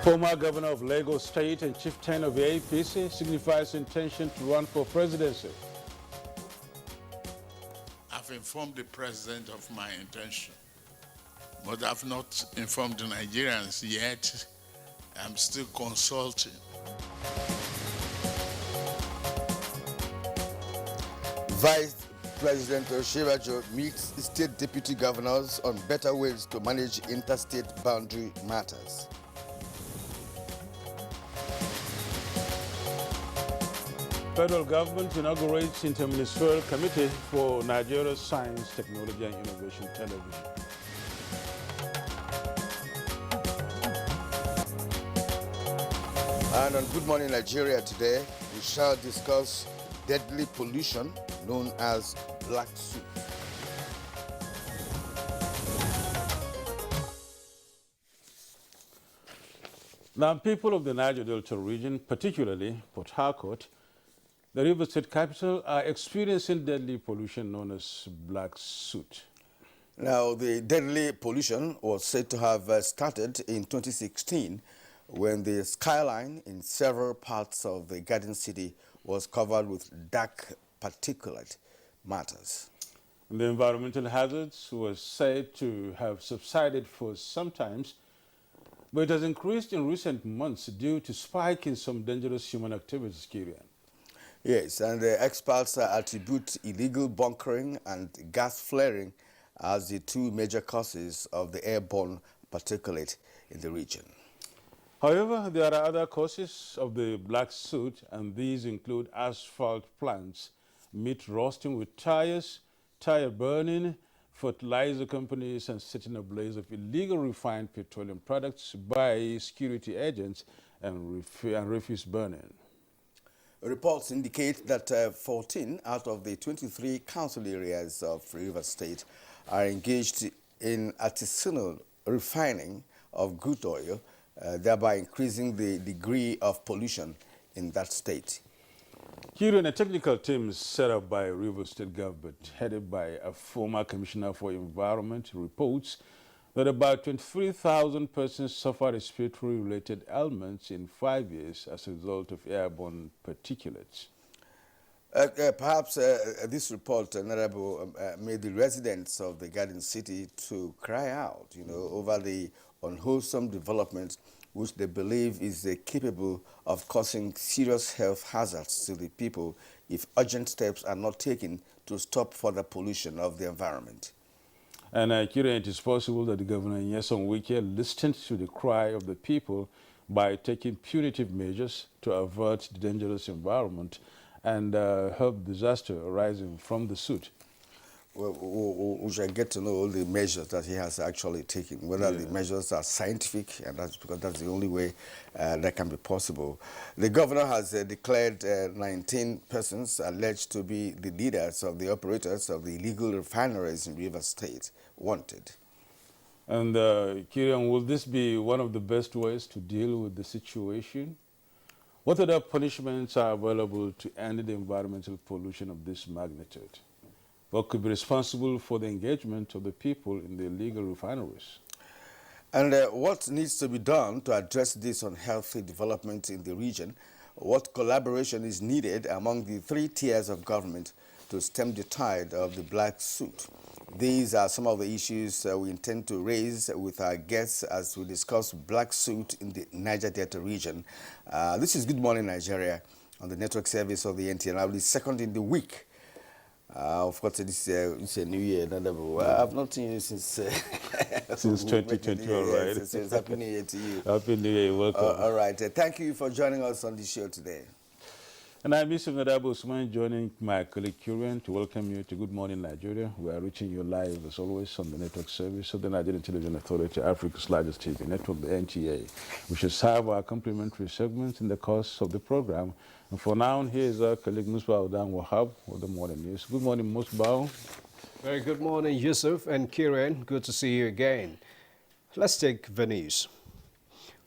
Former governor of Lagos State and chieftain of the APC signifies intention to run for presidency. I've informed the president of my intention, but I've not informed the Nigerians yet. I'm still consulting. Vice President Oshibajo meets state deputy governors on better ways to manage interstate boundary matters. Federal government inaugurates Interministerial Committee for Nigeria's Science, Technology and Innovation Television. And on Good Morning Nigeria today, we shall discuss deadly pollution known as black soot. Now, people of the Niger Delta region, particularly Port Harcourt, the River State capital, are experiencing deadly pollution known as black soot. Now, the deadly pollution was said to have started in 2016 when the skyline in several parts of the Garden City was covered with dark particulate matters. The environmental hazards were said to have subsided for some time, but it has increased in recent months due to spike in some dangerous human activities, Kirian. Yes, and the experts attribute illegal bunkering and gas flaring as the two major causes of the airborne particulate in the region. However, there are other causes of the black soot, and these include asphalt plants, meat roasting with tires, tire burning, fertilizer companies, and setting ablaze of illegal refined petroleum products by security agents and refuse burning. Reports indicate that 14 out of the 23 council areas of Rivers State are engaged in artisanal refining of crude oil, thereby increasing the degree of pollution in that state. Kirian, a technical team set up by Rivers State government, headed by a former commissioner for environment, reports that about 23,000 persons suffered respiratory-related ailments in 5 years as a result of airborne particulates. Perhaps this report, Honorable, made the residents of the Garden City to cry out, over the unwholesome development which they believe is capable of causing serious health hazards to the people if urgent steps are not taken to stop further pollution of the environment. And Kirian, it is possible that the governor Nyesom Wike listened to the cry of the people by taking punitive measures to avert the dangerous environment and help disaster arising from the soot. Well, we shall get to know all the measures that he has actually taken, whether the measures are scientific, and that's because that's the only way that can be possible. The governor has declared 19 persons alleged to be the leaders of the operators of the illegal refineries in Rivers State wanted. And Kirian, will this be one of the best ways to deal with the situation? What other punishments are available to end the environmental pollution of this magnitude? What could be responsible for the engagement of the people in the illegal refineries? And what needs to be done to address this unhealthy development in the region? What collaboration is needed among the three tiers of government to stem the tide of the black soot? These are some of the issues we intend to raise with our guests as we discuss black soot in the Niger Delta region. This is Good Morning Nigeria on the network service of the NTA. Now, the second in the week. Of course, this is a new year. I've not seen you since... since 2020, all right. Yes, Happy New Year to you. Happy New Year, welcome. All right. Thank you for joining us on the show today. And I'm Mr. Nadabo Usman, joining my colleague Kirian to welcome you to Good Morning Nigeria. We are reaching you live, as always, on the network service of the Nigerian Television Authority, Africa's largest TV network, the NTA. We should have our complimentary segments in the course of the program. And for now, here is our colleague Musbah Udan Wahab with the morning news. Good morning, Musbah. Very good morning, Yusuf and Kirian. Good to see you again. Let's take the news.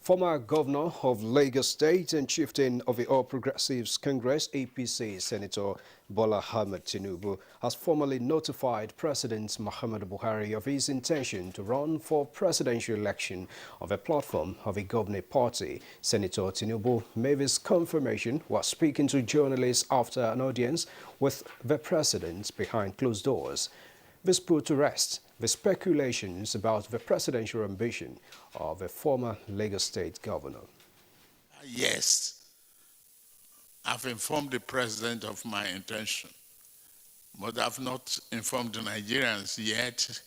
Former Governor of Lagos State and Chieftain of the All Progressives Congress APC, Senator Bola Ahmed Tinubu, has formally notified President Muhammadu Buhari of his intention to run for presidential election of a platform of a governing party. Senator Tinubu made his confirmation while speaking to journalists after an audience with the president behind closed doors. This put to rest the speculations about the presidential ambition of a former Lagos State governor. Yes, I've informed the president of my intention, but I've not informed the Nigerians yet.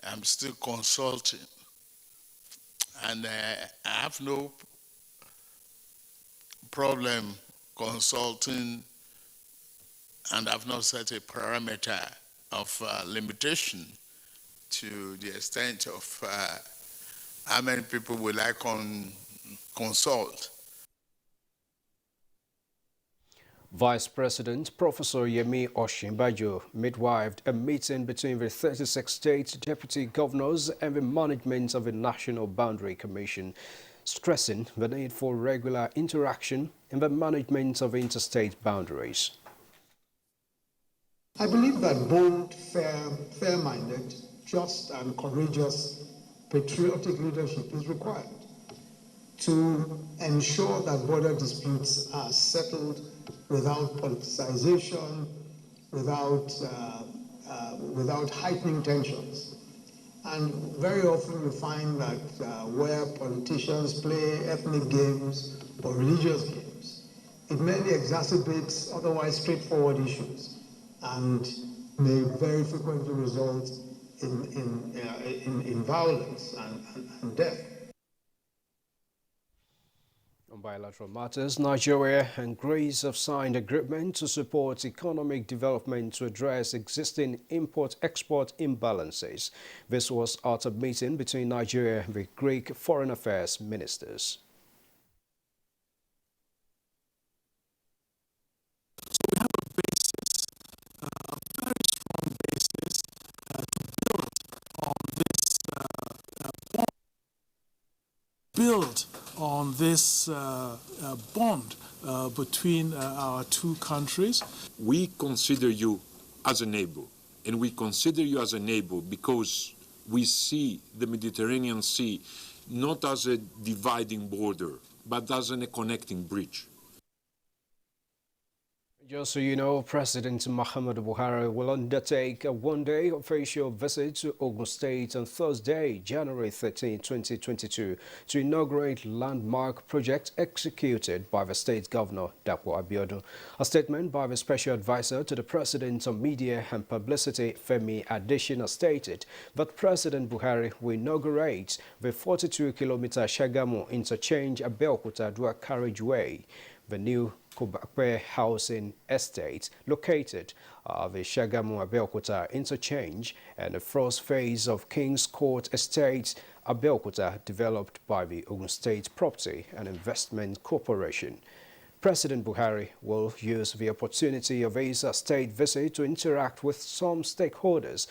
I'm still consulting, and I have no problem consulting, and I've not set a parameter of limitation to the extent of how many people will I consult. Vice President Professor Yemi Osinbajo midwifed a meeting between the 36 state deputy governors and the management of the National Boundary Commission, stressing the need for regular interaction in the management of interstate boundaries. I believe that bold, fair-minded, just and courageous patriotic leadership is required to ensure that border disputes are settled without politicization, without heightening tensions. And very often you find that where politicians play ethnic games or religious games, it merely exacerbates otherwise straightforward issues and may very frequently result in violence and death. On bilateral matters, Nigeria and Greece have signed agreement to support economic development to address existing import-export imbalances. This was at a meeting between Nigeria and the Greek Foreign Affairs ministers. Build on this bond between our two countries. We consider you as a neighbor, and we consider you as a neighbor because we see the Mediterranean Sea not as a dividing border, but as a connecting bridge. Just so you know, President Muhammadu Buhari will undertake a one-day official visit to Ogun State on Thursday, January 13, 2022, to inaugurate landmark project executed by the state governor, Dapo Abiodun. A statement by the special advisor to the President on Media and Publicity, Femi Adesina, stated that President Buhari will inaugurate the 42-kilometer Shagamu Interchange Abeokuta Dual Carriageway, the new Kubakwe housing estate located at the Shagamu-Abeokuta interchange, and the first phase of King's Court Estate, Abeokuta, developed by the Ogun State Property and Investment Corporation. President Buhari will use the opportunity of his state visit to interact with some stakeholders,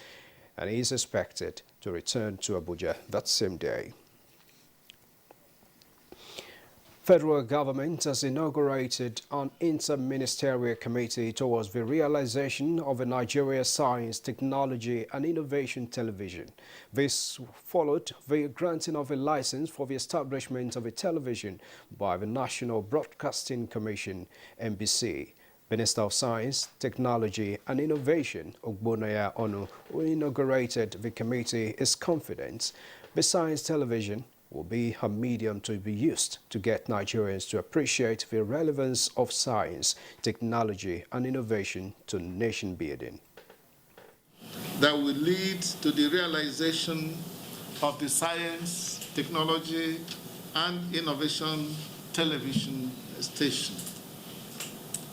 and he is expected to return to Abuja that same day. Federal government has inaugurated an inter-ministerial committee towards the realization of a Nigeria Science, Technology and Innovation Television. This followed the granting of a license for the establishment of a television by the National Broadcasting Commission, NBC. Minister of Science, Technology and Innovation, Ogbonnaya Onu, who inaugurated the committee, is confident the science television will be a medium to be used to get Nigerians to appreciate the relevance of science, technology and innovation to nation building. That will lead to the realization of the science, technology and innovation television station.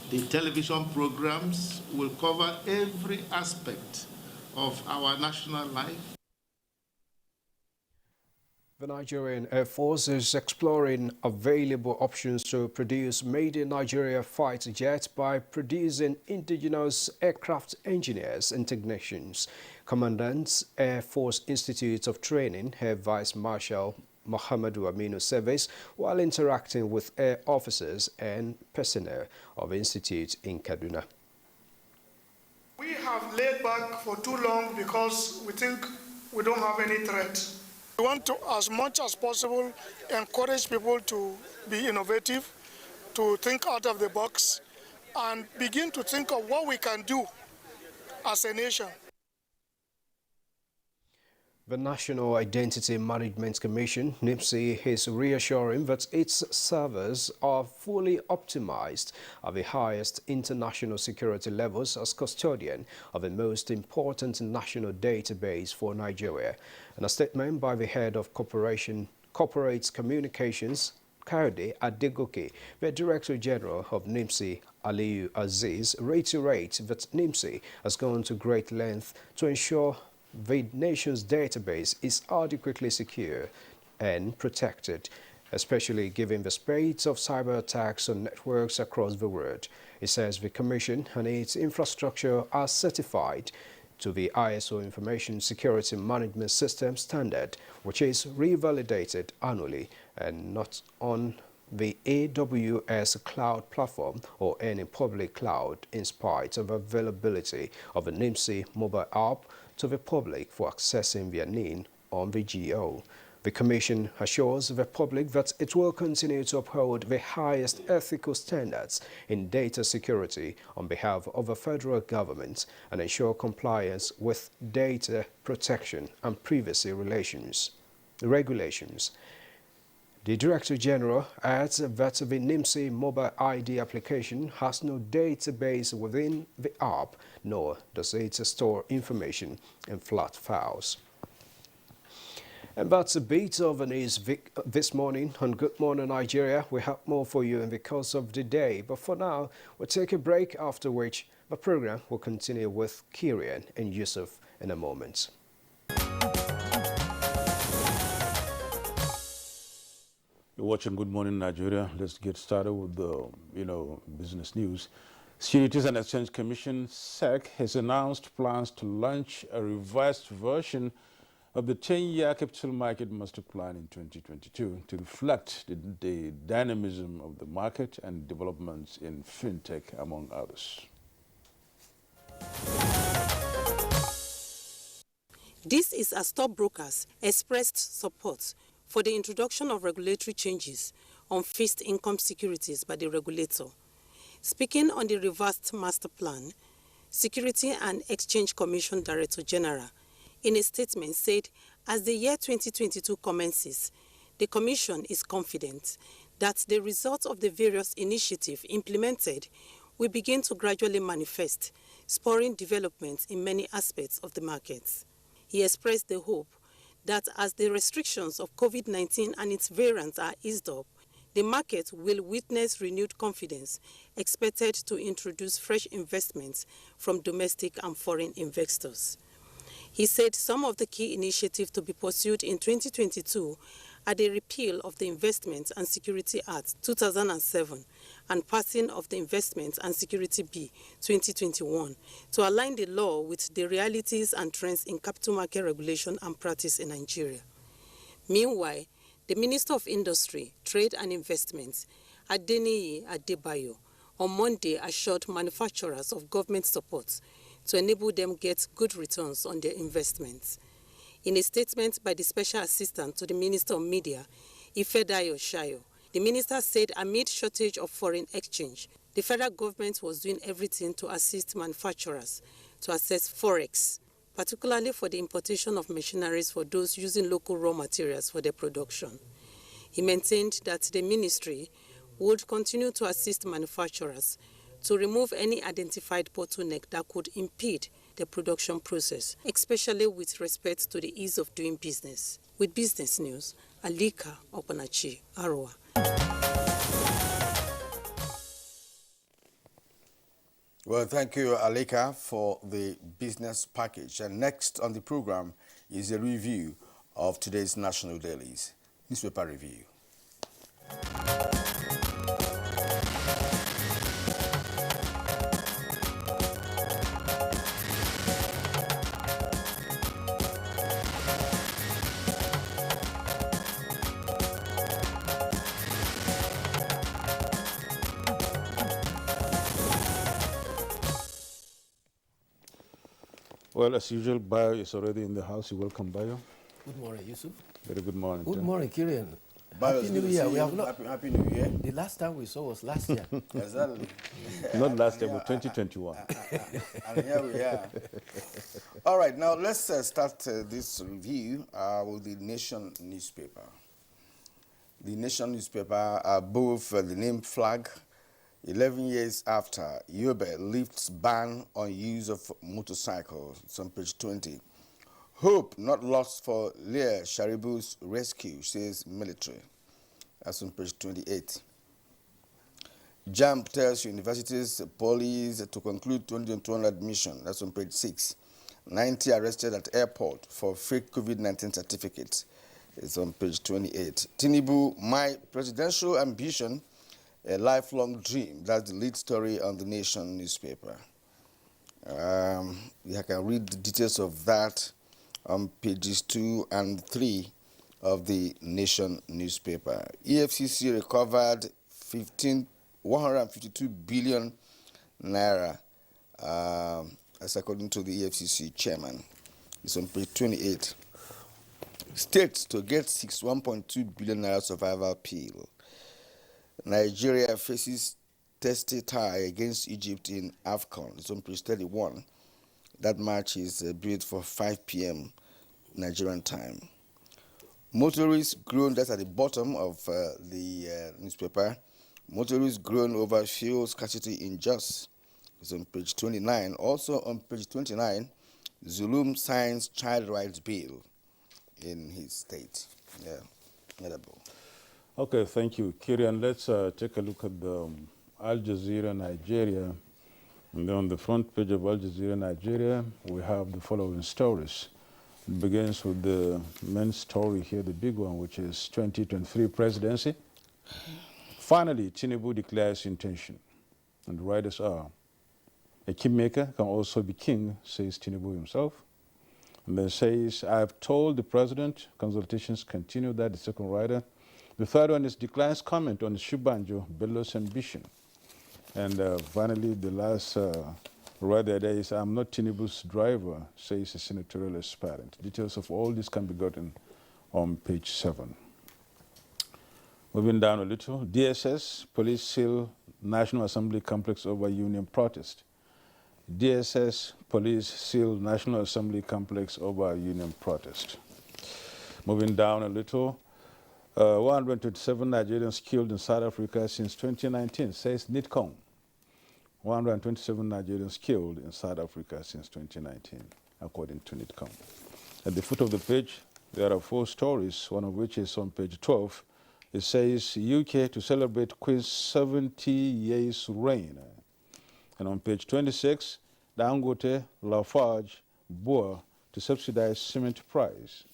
The television programs will cover every aspect of our national life. The Nigerian Air Force is exploring available options to produce made-in-Nigeria fighter jets by producing indigenous aircraft engineers and technicians. Commandant's Air Force Institute of Training, Air Vice Marshal Muhammadu Aminu service while interacting with air officers and personnel of Institute in Kaduna. We have laid back for too long because we think we don't have any threat. We want to, as much as possible, encourage people to be innovative, to think out of the box, and begin to think of what we can do as a nation. The National Identity Management Commission, NIMC, is reassuring that its servers are fully optimized at the highest international security levels as custodian of the most important national database for Nigeria. In a statement by the head of corporate communications, Kayode Adegoke, the Director General of NIMC, Aliyu Aziz, reiterates that NIMC has gone to great length to ensure the nation's database is adequately secure and protected, especially given the spate of cyber attacks on networks across the world. It says the Commission and its infrastructure are certified to the ISO Information Security Management System standard, which is revalidated annually and not on the AWS cloud platform or any public cloud, in spite of availability of the NIMC mobile app to the public for accessing their NIN on the GO. The Commission assures the public that it will continue to uphold the highest ethical standards in data security on behalf of the federal government and ensure compliance with data protection and privacy regulations. The Director General adds that the NIMC mobile ID application has no database within the app, nor does it store information in flat files. And that's a bit of the news this morning on Good Morning Nigeria. We have more for you in the course of the day, but for now, we'll take a break, after which the program will continue with Kirian and Yusuf in a moment. You're watching Good Morning Nigeria. Let's get started with the, business news. Securities and Exchange Commission, SEC, has announced plans to launch a revised version of the 10-year capital market master plan in 2022 to reflect the dynamism of the market and developments in fintech, among others. This is as stockbrokers expressed support for the introduction of regulatory changes on fixed income securities by the regulator. Speaking on the revised master plan, Security and Exchange Commission Director General, in a statement, said as the year 2022 commences, the Commission is confident that the results of the various initiatives implemented will begin to gradually manifest, spurring development in many aspects of the markets. He expressed the hope that as the restrictions of COVID-19 and its variants are eased up, the market will witness renewed confidence, expected to introduce fresh investments from domestic and foreign investors. He said some of the key initiatives to be pursued in 2022 are the repeal of the Investment and Security Act 2007 and passing of the Investment and Security Bill 2021 to align the law with the realities and trends in capital market regulation and practice in Nigeria. Meanwhile, the Minister of Industry, Trade and Investments, Adeniyi Adebayo, on Monday assured manufacturers of government support to enable them get good returns on their investments. In a statement by the Special Assistant to the Minister of Media, Ifedayo Shayo, the minister said amid shortage of foreign exchange, the federal government was doing everything to assist manufacturers to access forex, particularly for the importation of machineries for those using local raw materials for their production. He maintained that the ministry would continue to assist manufacturers to remove any identified bottleneck that could impede the production process, especially with respect to the ease of doing business. With business news, Alika Opanachi, Arua. Well, thank you, Alika, for the business package. And next on the program is a review of today's national dailies. Newspaper review. Well, as usual, Bayo is already in the house. You welcome, Bayo. Good morning, Yusuf. Very good morning. Good morning, Kirian. Bayo, Happy New Year. We have not. Happy New Year. The last time we saw was last year. Exactly. Not last year, but 2021. And here we are. All right, now let's start this review with the Nation newspaper. The Nation newspaper, above the name flag, 11 years after, Yobe lifts ban on use of motorcycles. It's on page 20. Hope not lost for Leah Sharibu's rescue, says military. That's on page 28. JAMB tells universities, police to conclude 2021 admission. That's on page 6. 90 arrested at airport for fake COVID-19 certificates. It's on page 28. Tinubu, my presidential ambition, a lifelong dream. That's the lead story on the Nation newspaper. You can read the details of that on pages 2 and 3 of the Nation newspaper. EFCC recovered 152 billion naira, as according to the EFCC chairman. It's on page 28. States to get 61.2 billion naira survival pill. Nigeria faces testy tie against Egypt in AFCON. It's on page 31. That match is bid for 5 p.m. Nigerian time. Motorists groan, that's at the bottom of the newspaper. Motorists groan over fuel scarcity in Jos. It's on page 29. Also on page 29, Zulum signs child rights bill in his state. Yeah. Okay, thank you, Kirian. Let's take a look at the Al Jazeera Nigeria. And on the front page of Al Jazeera Nigeria, we have the following stories. It begins with the main story here, the big one, which is 2023 presidency. Finally, Tinubu declares intention. And the writers are, a kingmaker can also be king, says Tinubu himself. And then says, I have told the president, consultations continue. That the second writer. The third one is declines comment on Shubanjo, Bello's ambition. And finally, the last writer there is, I'm not Tinubu's driver, says a senatorial aspirant. Details of all this can be gotten on page 7. Moving down a little, DSS, police seal National Assembly complex over union protest. DSS, police seal National Assembly complex over union protest. Moving down a little, 127 Nigerians killed in South Africa since 2019, says NITCOM. 127 Nigerians killed in South Africa since 2019, according to NITCOM. At the foot of the page, there are 4 stories, one of which is on page 12. It says, UK to celebrate Queen's 70 years reign. And on page 26, Dangote, Lafarge, Boer to subsidize cement price.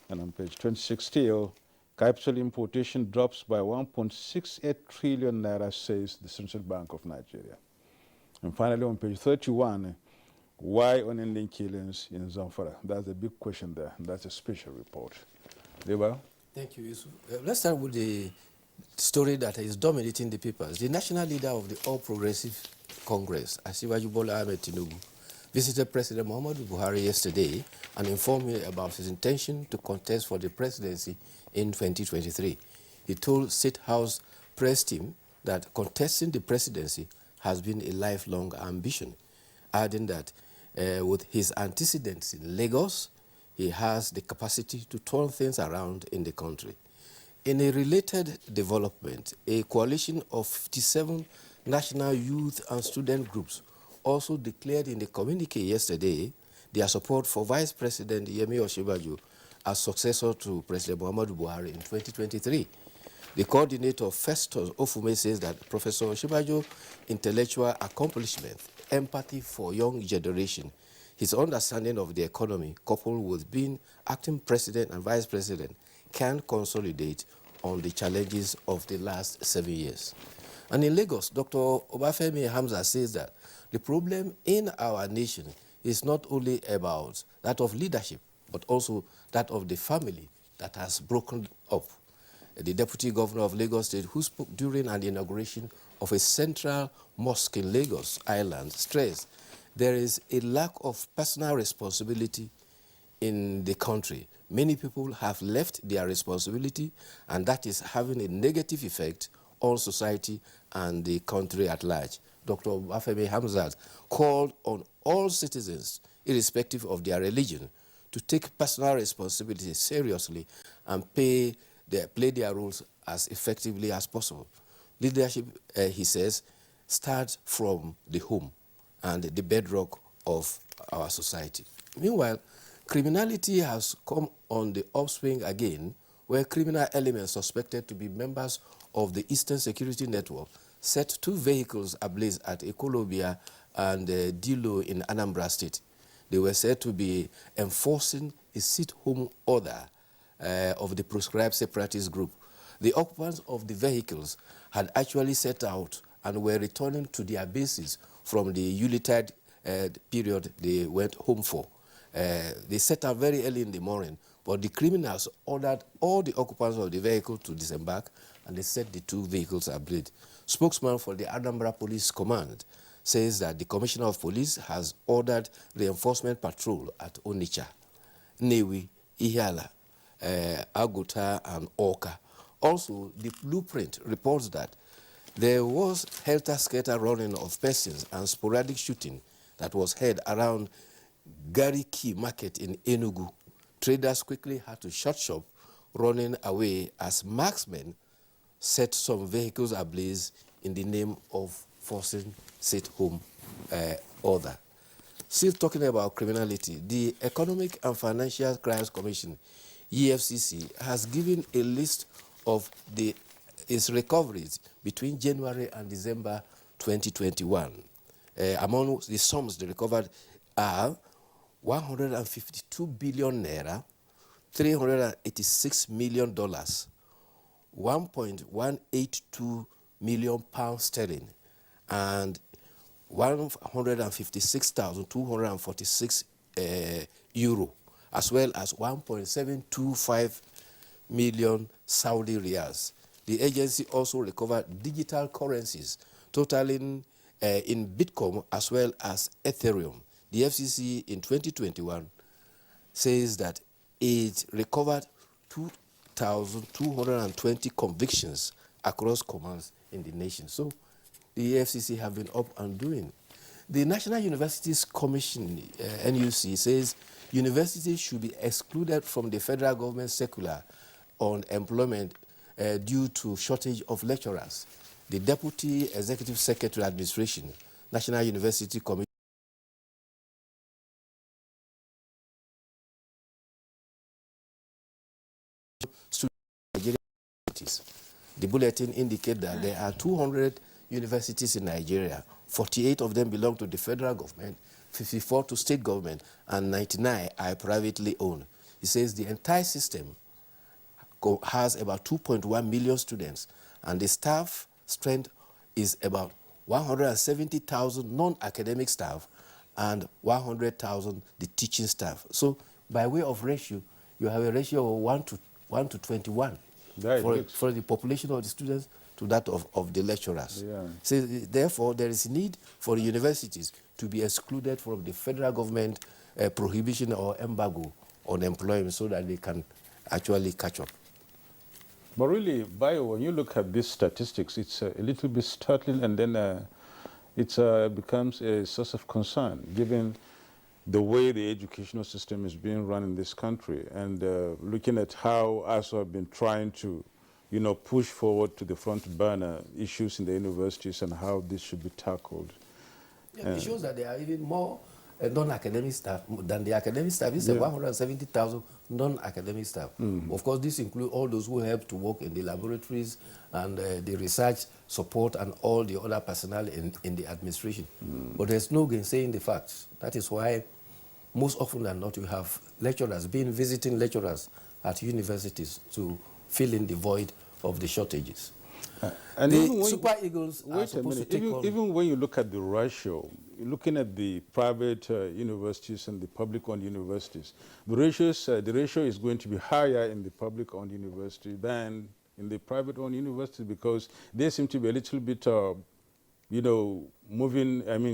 And on page 26 still, capital importation drops by 1.68 trillion naira, says the Central Bank of Nigeria. And finally, on page 31, why unending killings in Zamfara? That's a big question there. That's a special report. Deba? Thank you, Yusuf. Let's start with the story that is dominating the papers. The national leader of the All Progressive Congress, Asiwaju Bola Ahmed Tinubu, visited President Muhammadu Buhari yesterday and informed him about his intention to contest for the presidency in 2023. He told State House press team that contesting the presidency has been a lifelong ambition, adding that with his antecedents in Lagos, he has the capacity to turn things around in the country. In a related development, a coalition of 57 national youth and student groups also declared in the communique yesterday their support for Vice President Yemi Osinbajo as successor to President Muhammadu Buhari in 2023. The coordinator, Festus Ofume, says that Professor Osinbajo's intellectual accomplishment, empathy for young generation, his understanding of the economy, coupled with being acting president and vice president, can consolidate on the challenges of the last 7 years. And in Lagos, Dr. Obafemi Hamza says that the problem in our nation is not only about that of leadership, but also that of the family that has broken up. The Deputy Governor of Lagos State, who spoke during an inauguration of a central mosque in Lagos Island, stressed there is a lack of personal responsibility in the country. Many people have left their responsibility, and that is having a negative effect on society and the country at large. Dr. Afemi Hamzat called on all citizens, irrespective of their religion, to take personal responsibility seriously and play their roles as effectively as possible. Leadership, he says, starts from the home and the bedrock of our society. Meanwhile, criminality has come on the upswing again, where criminal elements suspected to be members of the Eastern Security Network set 2 vehicles ablaze at Ekolobia and Dilo in Anambra State. They were said to be enforcing a sit-home order of the proscribed separatist group. The occupants of the vehicles had actually set out and were returning to their bases from the Yuletide period they went home for. They set out very early in the morning, but the criminals ordered all the occupants of the vehicle to disembark, and they set the 2 vehicles ablaze. Spokesman for the Anambra Police Command says that the Commissioner of Police has ordered reinforcement patrol at Onitsha, Newi, Ihiala, Aguta, and Oka. Also, the blueprint reports that there was helter-skelter running of persons and sporadic shooting that was heard around Gariki Market in Enugu. Traders quickly had to shut shop, running away as marksmen set some vehicles ablaze in the name of forcing sit-home order. Still talking about criminality, the Economic and Financial Crimes Commission, EFCC, has given a list of its recoveries between January and December 2021. Among the sums they recovered are 152 billion naira, $386 million, 1.182 million pounds sterling, and 156,246 euro, as well as 1.725 million Saudi riyals. The agency also recovered digital currencies totaling in Bitcoin as well as Ethereum. The FCC in 2021 says that it recovered 2,220 convictions across commands in the nation. So the FCC have been up and doing. The National Universities Commission, NUC, says universities should be excluded from the federal government circular on employment due to shortage of lecturers. The Deputy Executive Secretary Administration, National University Commission, Nigerian universities. The bulletin indicates that there are 200 universities in Nigeria. 48 of them belong to the federal government, 54 to state government, and 99 are privately owned. It says the entire system has about 2.1 million students, and the staff strength is about 170,000 non-academic staff and 100,000 the teaching staff. So by way of ratio, you have a ratio of 1 to 21 for the population of the students to that of the lecturers. Yeah. So therefore, there is need for the universities to be excluded from the federal government prohibition or embargo on employment so that they can actually catch up. But really, Bayo, when you look at these statistics, it's a little bit startling, and then it becomes a source of concern, given the way the educational system is being run in this country, and looking at how ASU have been trying to, push forward to the front burner issues in the universities and how this should be tackled. Yeah, it shows that there are even more non-academic staff than the academic staff. It's 170,000 non-academic staff. Of course, this includes all those who help to work in the laboratories and the research support and all the other personnel in the administration. But there's no gainsaying the facts. That is why most often than not you have lecturers visiting lecturers at universities to fill in the void of the shortages. And the Super Eagles are wait a supposed minute. to take on... Even when you look at the ratio, looking at the private universities and the public-owned universities, the ratio is going to be higher in the public-owned university than in the private-owned university, because they seem to be a little bit you know,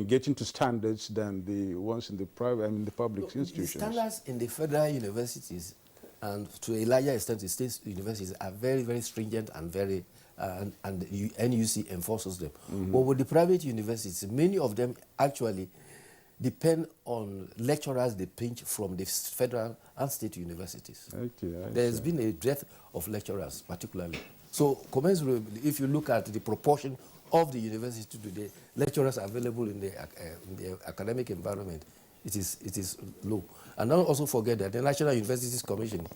getting to standards than the ones in the private, the public institutions. The standards in the federal universities and to a larger extent the state universities are very, very stringent and very, and the NUC enforces them. But with the private universities, many of them actually depend on lecturers they pinch from the federal and state universities. Okay, There's been a dearth of lecturers, particularly. So, commensurably, if you look at the proportion of the university today, lecturers available in the academic environment, it is low. And don't also forget that the National Universities Commission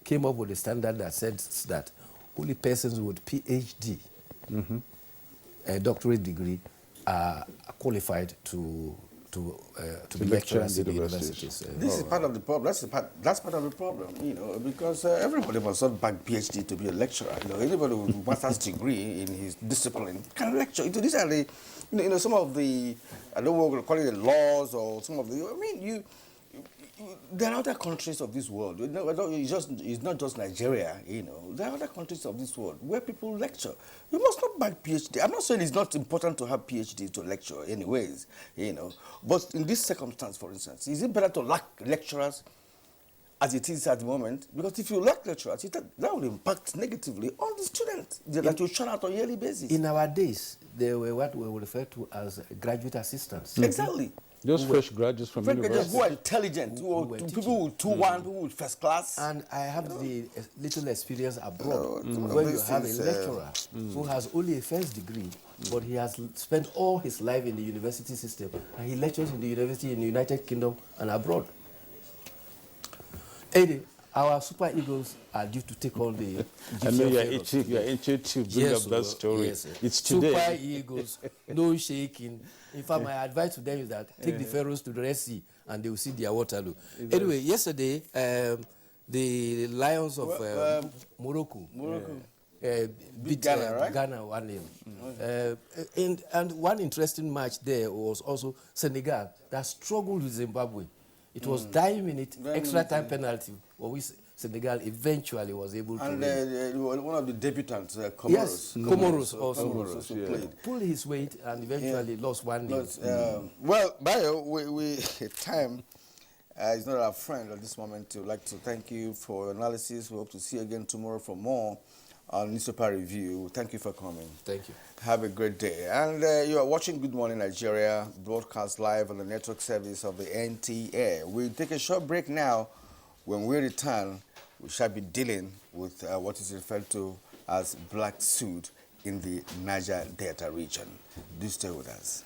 came up with a standard that said that only persons with PhD, a doctorate degree, are qualified to be lecturers in the universities. This is part of the problem. That's part of the problem, you know, because everybody must not back PhD to be a lecturer. You know, anybody with a master's degree in his discipline can lecture. These are the, you know, some of the, I don't want to call it the laws or some of the, there are other countries of this world. You know, it's not just Nigeria, you know. There are other countries of this world where people lecture. You must not back PhD. I'm not saying it's not important to have PhD to lecture anyways, you know. But in this circumstance, for instance, is it better to lack lecturers as it is at the moment? Because if you lack lecturers, that will impact negatively on the students that you churn out on a yearly basis. In our days, they were what we would refer to as graduate assistants. Exactly. Just fresh graduates from university. Who are intelligent, people with 2-1, people with first class. And I have the little experience abroad where you have a lecturer who has only a first degree, but he has spent all his life in the university system, and he lectures in the university in the United Kingdom and abroad. Eddie, our Super Eagles are due to take on the I know you are itching to bring up that story. Yes, it's today. Super Eagles, no shaking. In fact, my advice to them is that take the Pharaohs to the Red Sea and they will see their Waterloo. Anyway, yesterday, the Lions of Morocco beat Ghana, right? Ghana 1-0. And one interesting match there was also Senegal that struggled with Zimbabwe. It was 9-minute extra time penalty, for which Senegal eventually was able to win. And one of the debutants, Comoros. Yes, Comoros also played. Pulled his weight and eventually lost 1-0. Well, Bayo, time is not our friend at this moment. We'd like to thank you for your analysis. We hope to see you again tomorrow for more on Newspaper Review. Thank you for coming. Thank you. Have a great day. And you are watching Good Morning Nigeria, broadcast live on the network service of the NTA. We'll take a short break now. When we return, we shall be dealing with what is referred to as black suit in the Niger Delta region. Do stay with us.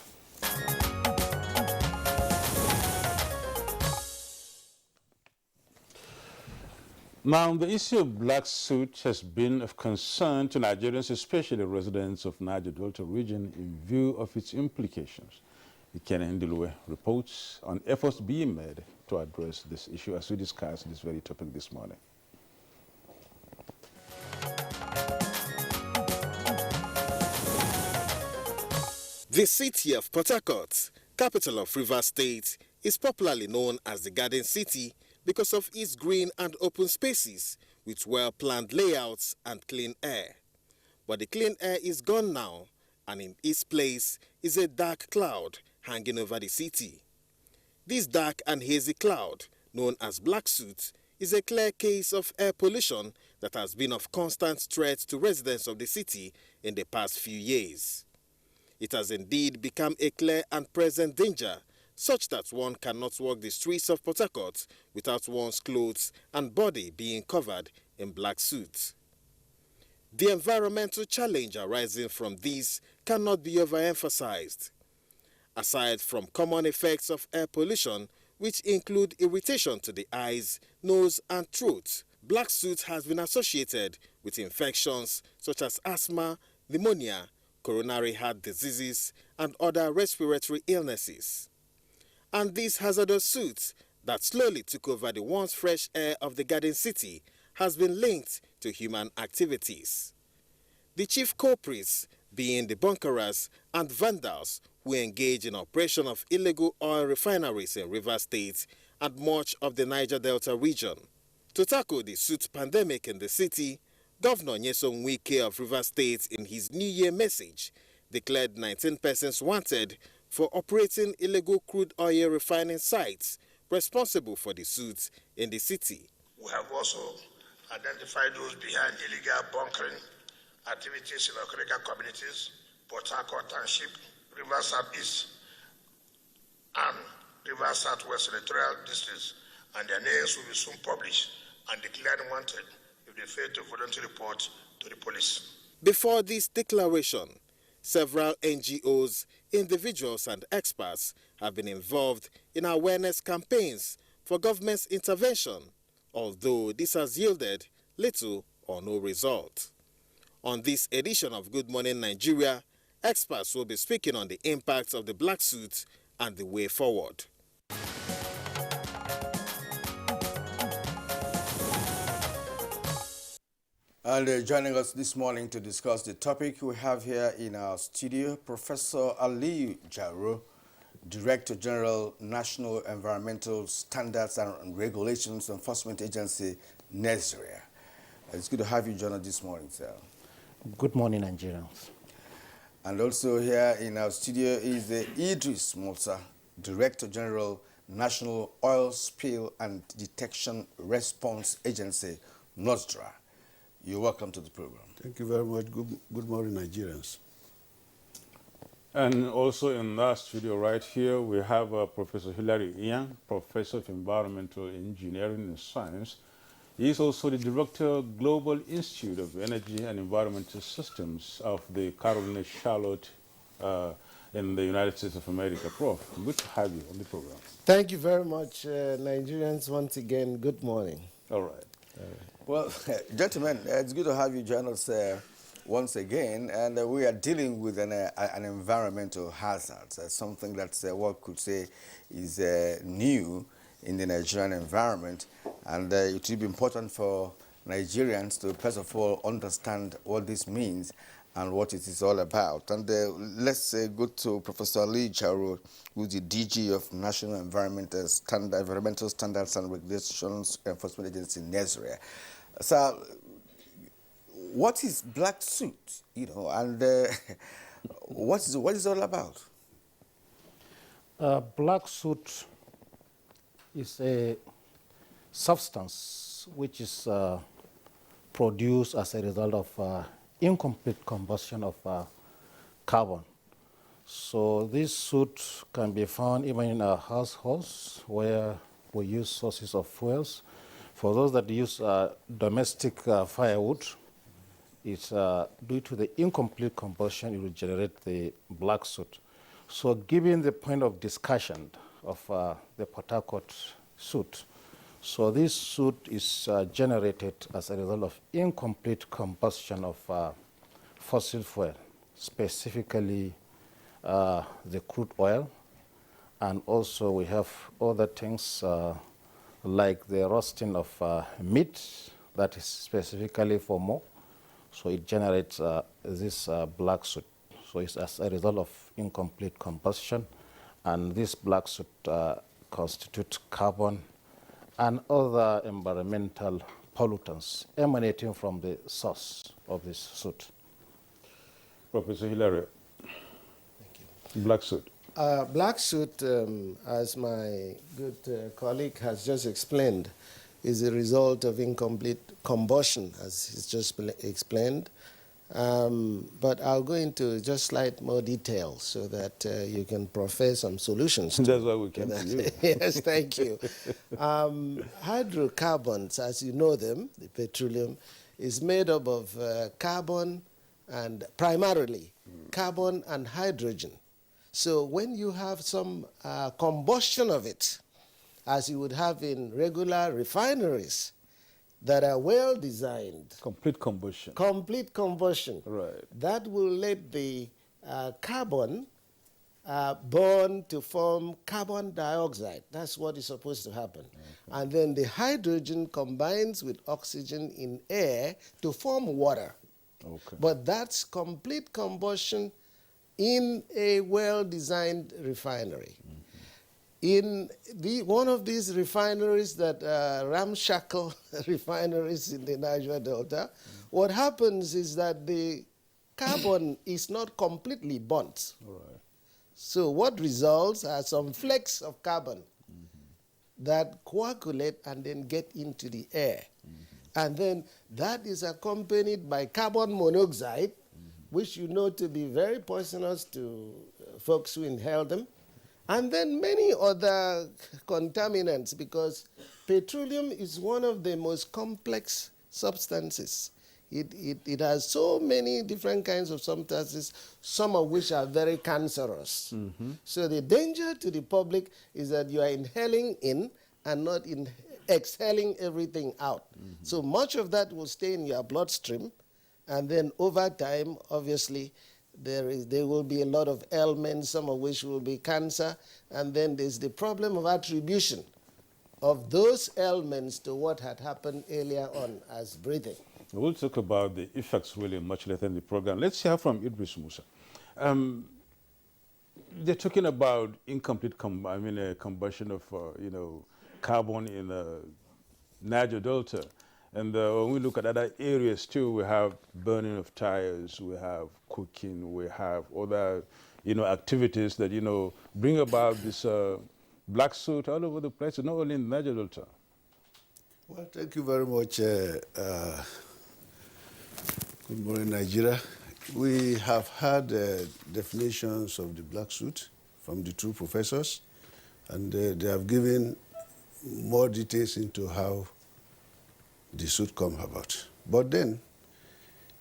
Now, the issue of black soot has been of concern to Nigerians, especially residents of Niger Delta region, in view of its implications. Ikene Ndilwe reports on efforts being made to address this issue as we discuss this very topic this morning. The city of Port Harcourt, capital of Rivers State, is popularly known as the Garden City because of its green and open spaces with well-planned layouts and clean air. But the clean air is gone now, and in its place is a dark cloud hanging over the city. This dark and hazy cloud, known as black soot, is a clear case of air pollution that has been of constant threat to residents of the city in the past few years. It has indeed become a clear and present danger, such that one cannot walk the streets of Port Harcourt without one's clothes and body being covered in black soot. The environmental challenge arising from this cannot be overemphasized. Aside from common effects of air pollution, which include irritation to the eyes, nose and throat, black soot has been associated with infections such as asthma, pneumonia, coronary heart diseases, and other respiratory illnesses. And this hazardous soot that slowly took over the once fresh air of the Garden City has been linked to human activities. The chief culprits being the bunkerers and vandals who engage in operation of illegal oil refineries in Rivers State and much of the Niger Delta region. To tackle the soot pandemic in the city, Governor Nyesom Wike of Rivers State, in his New Year message, declared 19 persons wanted for operating illegal crude oil refining sites responsible for the suits in the city. We have also identified those behind illegal bunkering activities in our critical communities, Port Harcourt Township, River Southeast, and River Southwest Electoral Districts, and their names will be soon published and declared wanted if they fail to voluntarily report to the police. Before this declaration, several NGOs, individuals, and experts have been involved in awareness campaigns for government's intervention, although this has yielded little or no result. On this edition of Good Morning Nigeria, experts will be speaking on the impacts of the black suit and the way forward. And joining us this morning to discuss the topic, we have here in our studio Professor Ali Jaro, Director General, National Environmental Standards and Regulations Enforcement Agency, Nigeria. It's good to have you join us this morning, sir. Good morning, Nigerians. And also here in our studio is Idris Musa, Director General, National Oil Spill and Detection Response Agency, NOSDRA. You're welcome to the program. Thank you very much. Good morning, Nigerians. And also in our studio right here, we have Professor Hilary Ian, Professor of Environmental Engineering and Science. He is also the Director, Global Institute of Energy and Environmental Systems of the Carolina Charlotte in the United States of America. Prof, good to have you on the program. Thank you very much, Nigerians. Once again, good morning. All right. Well, gentlemen, it's good to have you join us once again, and we are dealing with an environmental hazard, something that one could say is new in the Nigerian environment, and it will be important for Nigerians to, first of all, understand what this means and what it is all about. And let's go to Professor Ali Jaro, who's the DG of National Environmental Standards and Regulations Enforcement Agency, Nigeria. So, what is black suit, and what is it all about? Black soot is a substance which is produced as a result of incomplete combustion of carbon. So this soot can be found even in our households where we use sources of fuels. For those that use domestic firewood, it's due to the incomplete combustion, it will generate the black soot. So given the point of discussion of the Port Harcourt soot, so this soot is generated as a result of incomplete combustion of fossil fuel, specifically the crude oil, and also we have other things like the roasting of meat that is specifically for more. So it generates this black soot. So it's as a result of incomplete combustion, and this black soot constitutes carbon and other environmental pollutants emanating from the source of this soot. Professor Hilario, black soot. Black soot, as my good colleague has just explained, is a result of incomplete combustion, as he's just explained. But I'll go into just slight more detail so that you can profess some solutions. That's why we came to you. Yes, thank you. Hydrocarbons, as you know them, the petroleum, is made up of carbon and primarily carbon and hydrogen. So when you have some combustion of it, as you would have in regular refineries that are well designed. Complete combustion. Complete combustion. Right. That will let the carbon burn to form carbon dioxide. That's what is supposed to happen. Okay. And then the hydrogen combines with oxygen in air to form water. Okay. But that's complete combustion in a well-designed refinery. In one of these refineries that ramshackle refineries in the Niger Delta, what happens is that the carbon is not completely burnt. All right. So what results are some flakes of carbon that coagulate and then get into the air. And then that is accompanied by carbon monoxide, which you know to be very poisonous to folks who inhale them. And then many other contaminants, because petroleum is one of the most complex substances. It has so many different kinds of substances, some of which are very cancerous. So the danger to the public is that you are inhaling in and not exhaling everything out. So much of that will stay in your bloodstream, and then over time, obviously, there will be a lot of ailments, some of which will be cancer, and then there's the problem of attribution of those ailments to what had happened earlier on as breathing. We'll talk about the effects really much later in the program. Let's hear from Idris Musa. They're talking about incomplete combustion of carbon in Niger Delta. And when we look at other areas too, we have burning of tires, we have cooking, we have other activities that bring about this black soot all over the place, not only in Niger Delta. Well, thank you very much. Good morning, Nigeria. We have had definitions of the black soot from the two professors, and they have given more details into how the soot come about. But then,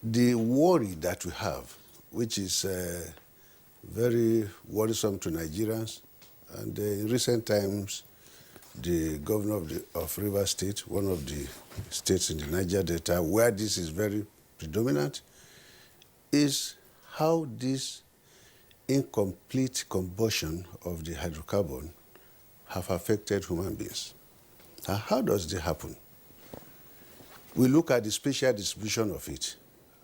the worry that we have, which is very worrisome to Nigerians, and in recent times, the governor of Rivers State, one of the states in the Niger Delta, where this is very predominant, is how this incomplete combustion of the hydrocarbon have affected human beings. Now, how does this happen? We look at the spatial distribution of it,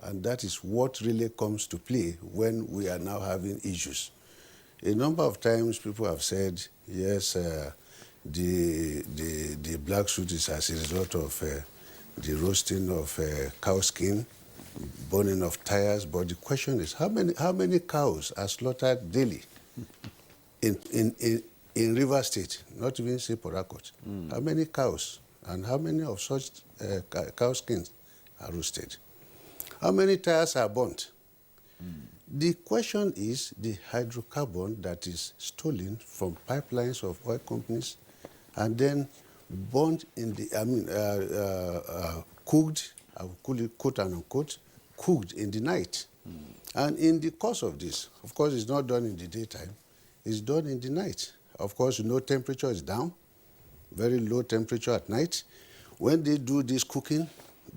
and that is what really comes to play when we are now having issues. A number of times people have said, yes, the black soot is as a result of the roasting of cow skin, burning of tires, but the question is, how many cows are slaughtered daily in Rivers State, not even say Port Harcourt? How many cows and how many of such cow skins are roasted? How many tires are burnt? The question is the hydrocarbon that is stolen from pipelines of oil companies and then burnt in the, cooked, I will call it quote and unquote, cooked in the night. And in the course of this, of course, it's not done in the daytime, it's done in the night. Of course, temperature is down, very low temperature at night. When they do this cooking,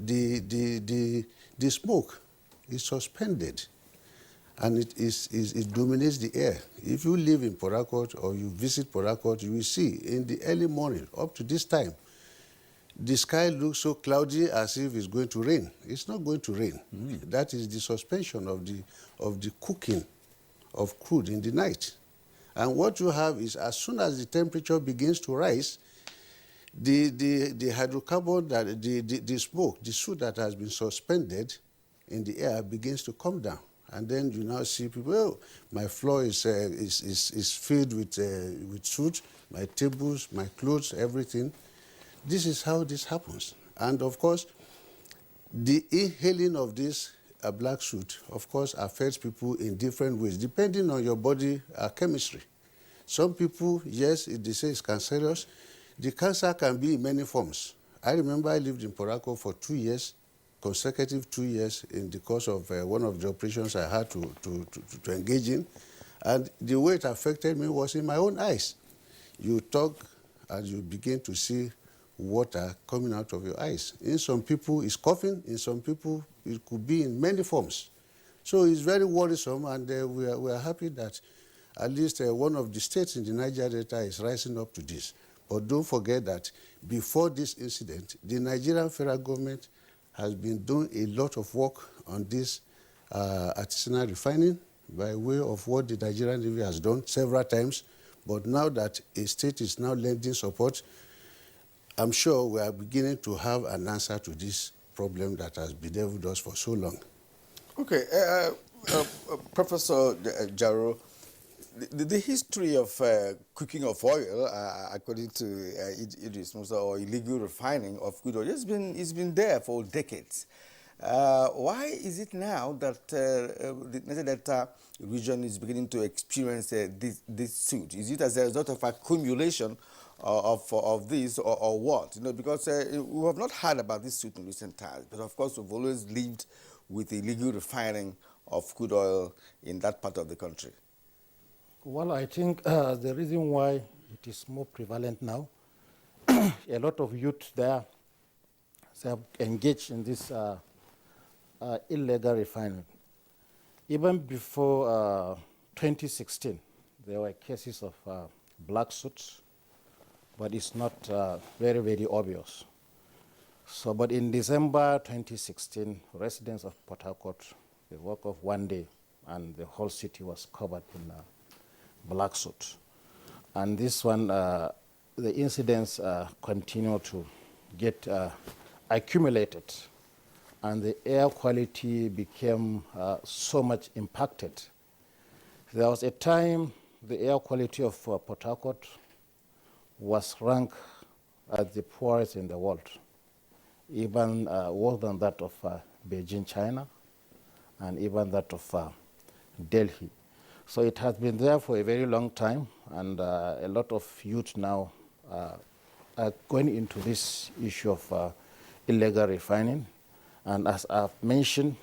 the smoke is suspended, and it dominates the air. If you live in Port Harcourt or you visit Port Harcourt, you will see in the early morning, up to this time, the sky looks so cloudy as if it's going to rain. It's not going to rain. That is the suspension of the cooking of crude in the night. And what you have is, as soon as the temperature begins to rise, the hydrocarbon, the smoke, the soot that has been suspended in the air begins to come down. And then you now see people, oh, my floor is filled with soot, my tables, my clothes, everything. This is how this happens. And of course, the inhaling of this black soot, of course, affects people in different ways, depending on your body chemistry. Some people, yes, they say it's cancerous. The cancer can be in many forms. I remember I lived in Port Harcourt for 2 years, consecutive 2 years, in the course of one of the operations I had to engage in. And the way it affected me was in my own eyes. You talk and you begin to see water coming out of your eyes. In some people, it's coughing. In some people, it could be in many forms. So it's very worrisome, and we are happy that at least one of the states in the Niger Delta is rising up to this. But don't forget that before this incident, the Nigerian federal government has been doing a lot of work on this artisanal refining by way of what the Nigerian Navy has done several times. But now that a state is now lending support, I'm sure we are beginning to have an answer to this problem that has bedeviled us for so long. Okay, Professor Jaro, the history of cooking of oil, according to Idris Musa, or illegal refining of crude oil, it's been there for decades. Why is it now that the Niger Delta region is beginning to experience this suit? Is it as a result of accumulation of this, or what? You know, because we have not heard about this suit in recent times, but of course we've always lived with illegal refining of crude oil in that part of the country. Well, I think the reason why it is more prevalent now, a lot of youth there have engaged in this illegal refining. Even before 2016, there were cases of black suits, but it's not very, very obvious. So, but in December 2016, residents of Port Harcourt, the work of one day, and the whole city was covered in black soot. And this one, the incidents continue to get accumulated, and the air quality became so much impacted. There was a time the air quality of Port Harcourt was ranked as the poorest in the world, even worse than that of Beijing, China, and even that of Delhi. So it has been there for a very long time, and a lot of youth now are going into this issue of illegal refining. And as I've mentioned,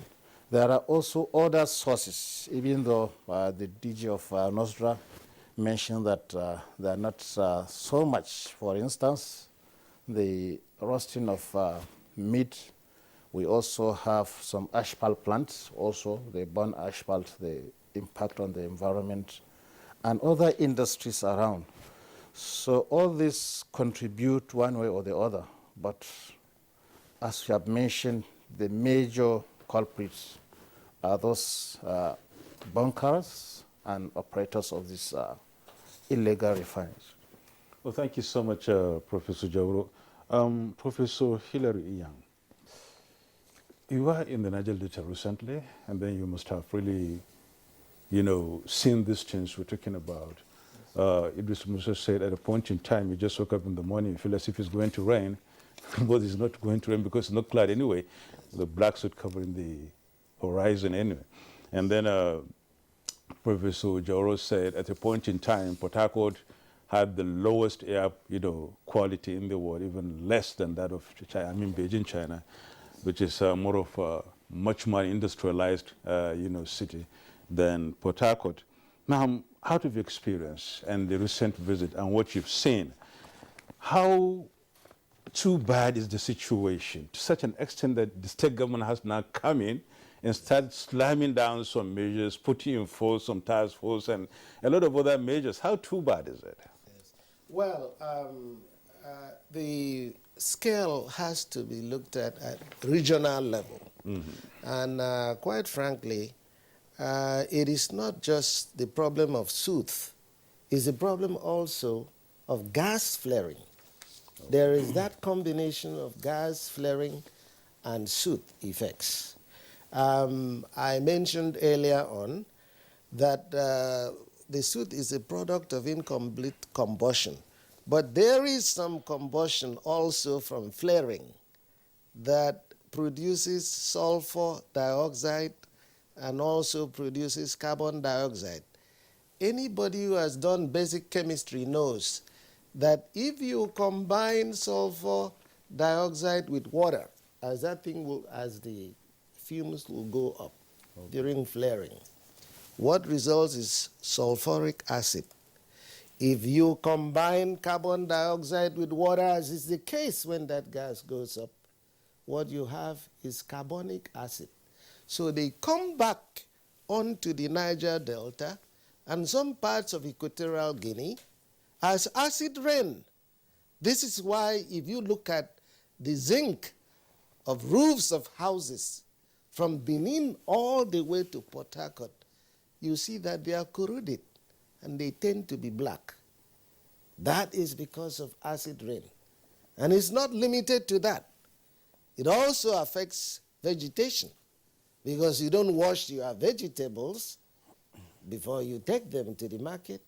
there are also other sources, even though the DG of Nostra mentioned that they are not so much. For instance, the roasting of meat. We also have some asphalt plants. Also, they burn asphalt, the impact on the environment, and other industries around. So all this contribute one way or the other. But as we have mentioned, the major culprits are those bunkers and operators of these illegal refineries. Well, thank you so much, Professor Jawro. Professor Hilary Iyang, you were in the Niger Delta recently, and then you must have really, seen these things we're talking about. Idris Musa said at a point in time, you just woke up in the morning, you feel as if it's going to rain, but it's not going to rain because it's not cloud anyway. The black soot covering the horizon anyway. And then Professor Jawro said at a point in time, Port Harcourt had the lowest air, quality in the world, even less than that of China, Beijing, China, which is more of a much more industrialized, city than Port Harcourt. Now, out of your experience and the recent visit and what you've seen, how too bad is the situation to such an extent that the state government has now come in and started slamming down some measures, putting in force some task force and a lot of other measures? How too bad is it? Yes. Well, the scale has to be looked at regional level. Mm-hmm. And quite frankly, it is not just the problem of soot, it's a problem also of gas flaring. There is that combination of gas flaring and soot effects. I mentioned earlier on that the soot is a product of incomplete combustion, but there is some combustion also from flaring that produces sulfur dioxide and also produces carbon dioxide. Anybody who has done basic chemistry knows that if you combine sulfur dioxide with water, as the fumes will go up during flaring, what results is sulfuric acid. If you combine carbon dioxide with water, as is the case when that gas goes up, what you have is carbonic acid. So they come back onto the Niger Delta and some parts of Equatorial Guinea as acid rain. This is why if you look at the zinc of roofs of houses from Benin all the way to Port Harcourt, you see that they are corroded and they tend to be black. That is because of acid rain. And it's not limited to that. It also affects vegetation. because you don't wash your vegetables before you take them to the market.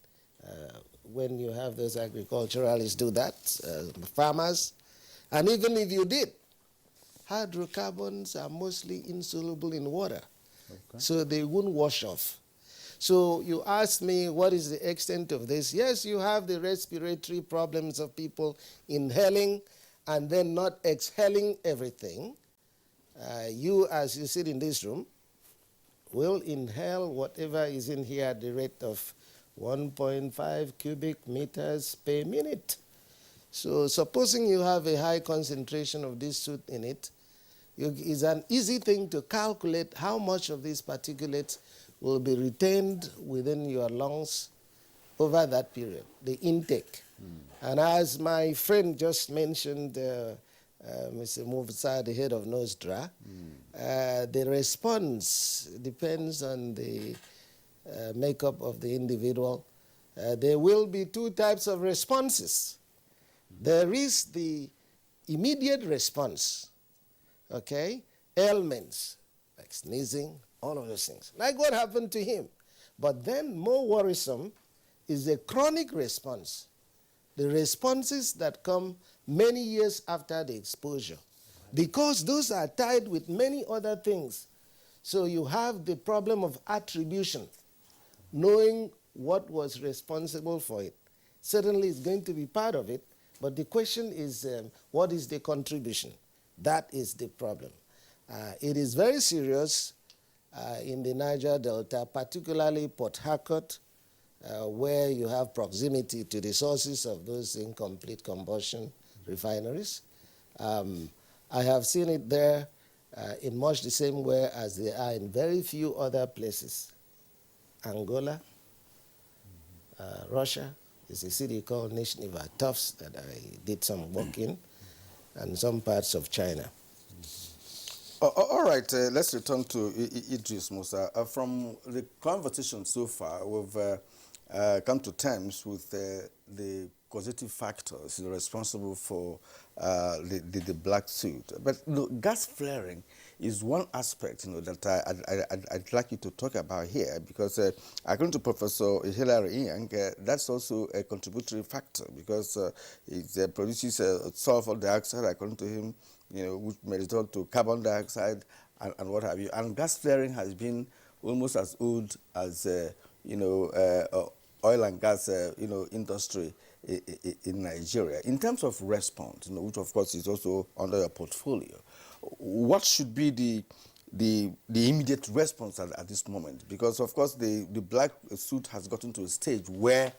When you have those agriculturalists do that, farmers, and even if you did, hydrocarbons are mostly insoluble in water, so they won't wash off. So you asked me what is the extent of this. Yes, you have the respiratory problems of people inhaling and then not exhaling everything. You, as you sit in this room, will inhale whatever is in here at the rate of 1.5 cubic meters per minute. So supposing you have a high concentration of this soot in it, it's an easy thing to calculate how much of these particulates will be retained within your lungs over that period, the intake. And as my friend just mentioned, Mr. Mufsa, the head of NOSDRA, the response depends on the makeup of the individual. There will be two types of responses. There is the immediate response, okay? Ailments, like sneezing, all of those things, like what happened to him. But then more worrisome is a chronic response, the responses that come many years after the exposure, because those are tied with many other things. So you have the problem of attribution, knowing what was responsible for it. Certainly it's going to be part of it, but the question is, what is the contribution? That is the problem. It is very serious in the Niger Delta, particularly Port Harcourt, where you have proximity to the sources of those incomplete combustion refineries. I have seen it there in much the same way as they are in very few other places. Angola, Russia, is a city called Nizhny Tufts that I did some work in, and some parts of China. All right, let's return to Idris Musa. From the conversation so far, we've come to terms with the causative factors responsible for the black soot. But gas flaring is one aspect, that I'd like you to talk about here, because according to Professor Hilary Iang, that's also a contributory factor, because it produces sulfur dioxide, according to him, which may result to carbon dioxide and what have you. And gas flaring has been almost as old as oil and gas industry in Nigeria. In terms of response, which of course is also under your portfolio, what should be the immediate response at this moment? Because of course the black soot has gotten to a stage where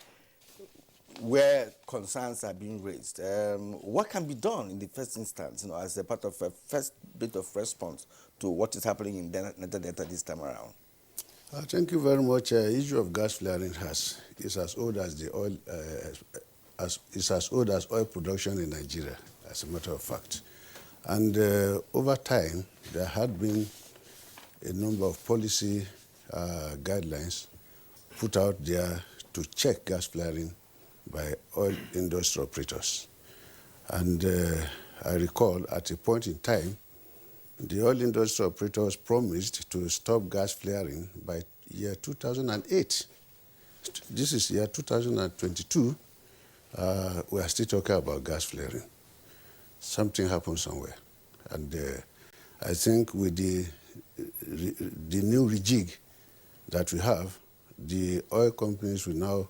concerns are being raised. What can be done in the first instance, as a part of a first bit of response to what is happening in Niger Delta this time around? Thank you very much. Issue of gas flaring is as old as the oil, is as old as oil production in Nigeria, as a matter of fact. And over time, there had been a number of policy guidelines put out there to check gas flaring by oil industry operators. And I recall at a point in time, the oil industry operators promised to stop gas flaring by year 2008. This is year 2022. We are still talking about gas flaring. Something happened somewhere. And I think with the new rejig that we have, the oil companies will now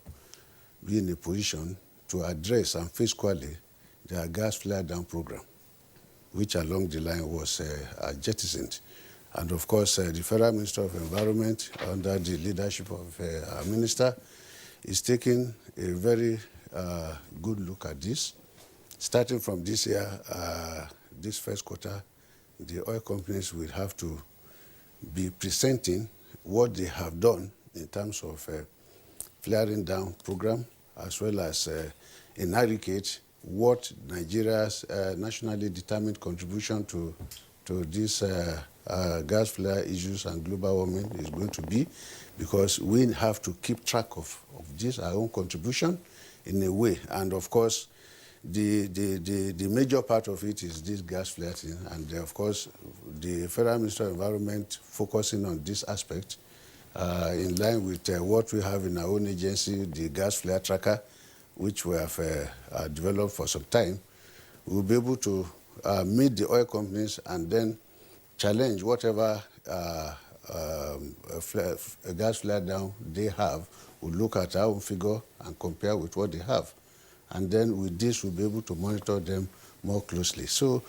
be in a position to address and face squarely their gas flare down program, which along the line was jettisoned. And of course, the Federal Minister of Environment, under the leadership of our minister, is taking a very good look at this. Starting from this year, this first quarter, the oil companies will have to be presenting what they have done in terms of flaring down program, as well as in aggregate what Nigeria's nationally determined contribution to these gas flare issues and global warming is going to be, because we have to keep track of this, our own contribution in a way. And of course, the major part of it is this gas flare thing, and of course, the Federal Ministry of Environment focusing on this aspect, in line with what we have in our own agency, the gas flare tracker, which we have developed for some time. We'll be able to meet the oil companies and then challenge whatever gas flare down they have. We'll look at our own figure and compare with what they have. And then with this, we'll be able to monitor them more closely. So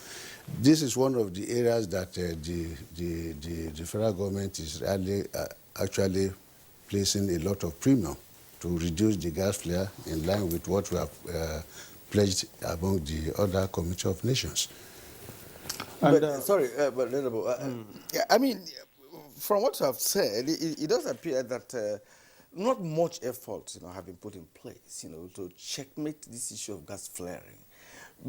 this is one of the areas that the federal government is really, actually placing a lot of premium to reduce the gas flare in line with what we have pledged among the other Committee of Nations. And, but yeah, I mean, from what you have said, it does appear that not much effort, have been put in place, to checkmate this issue of gas flaring.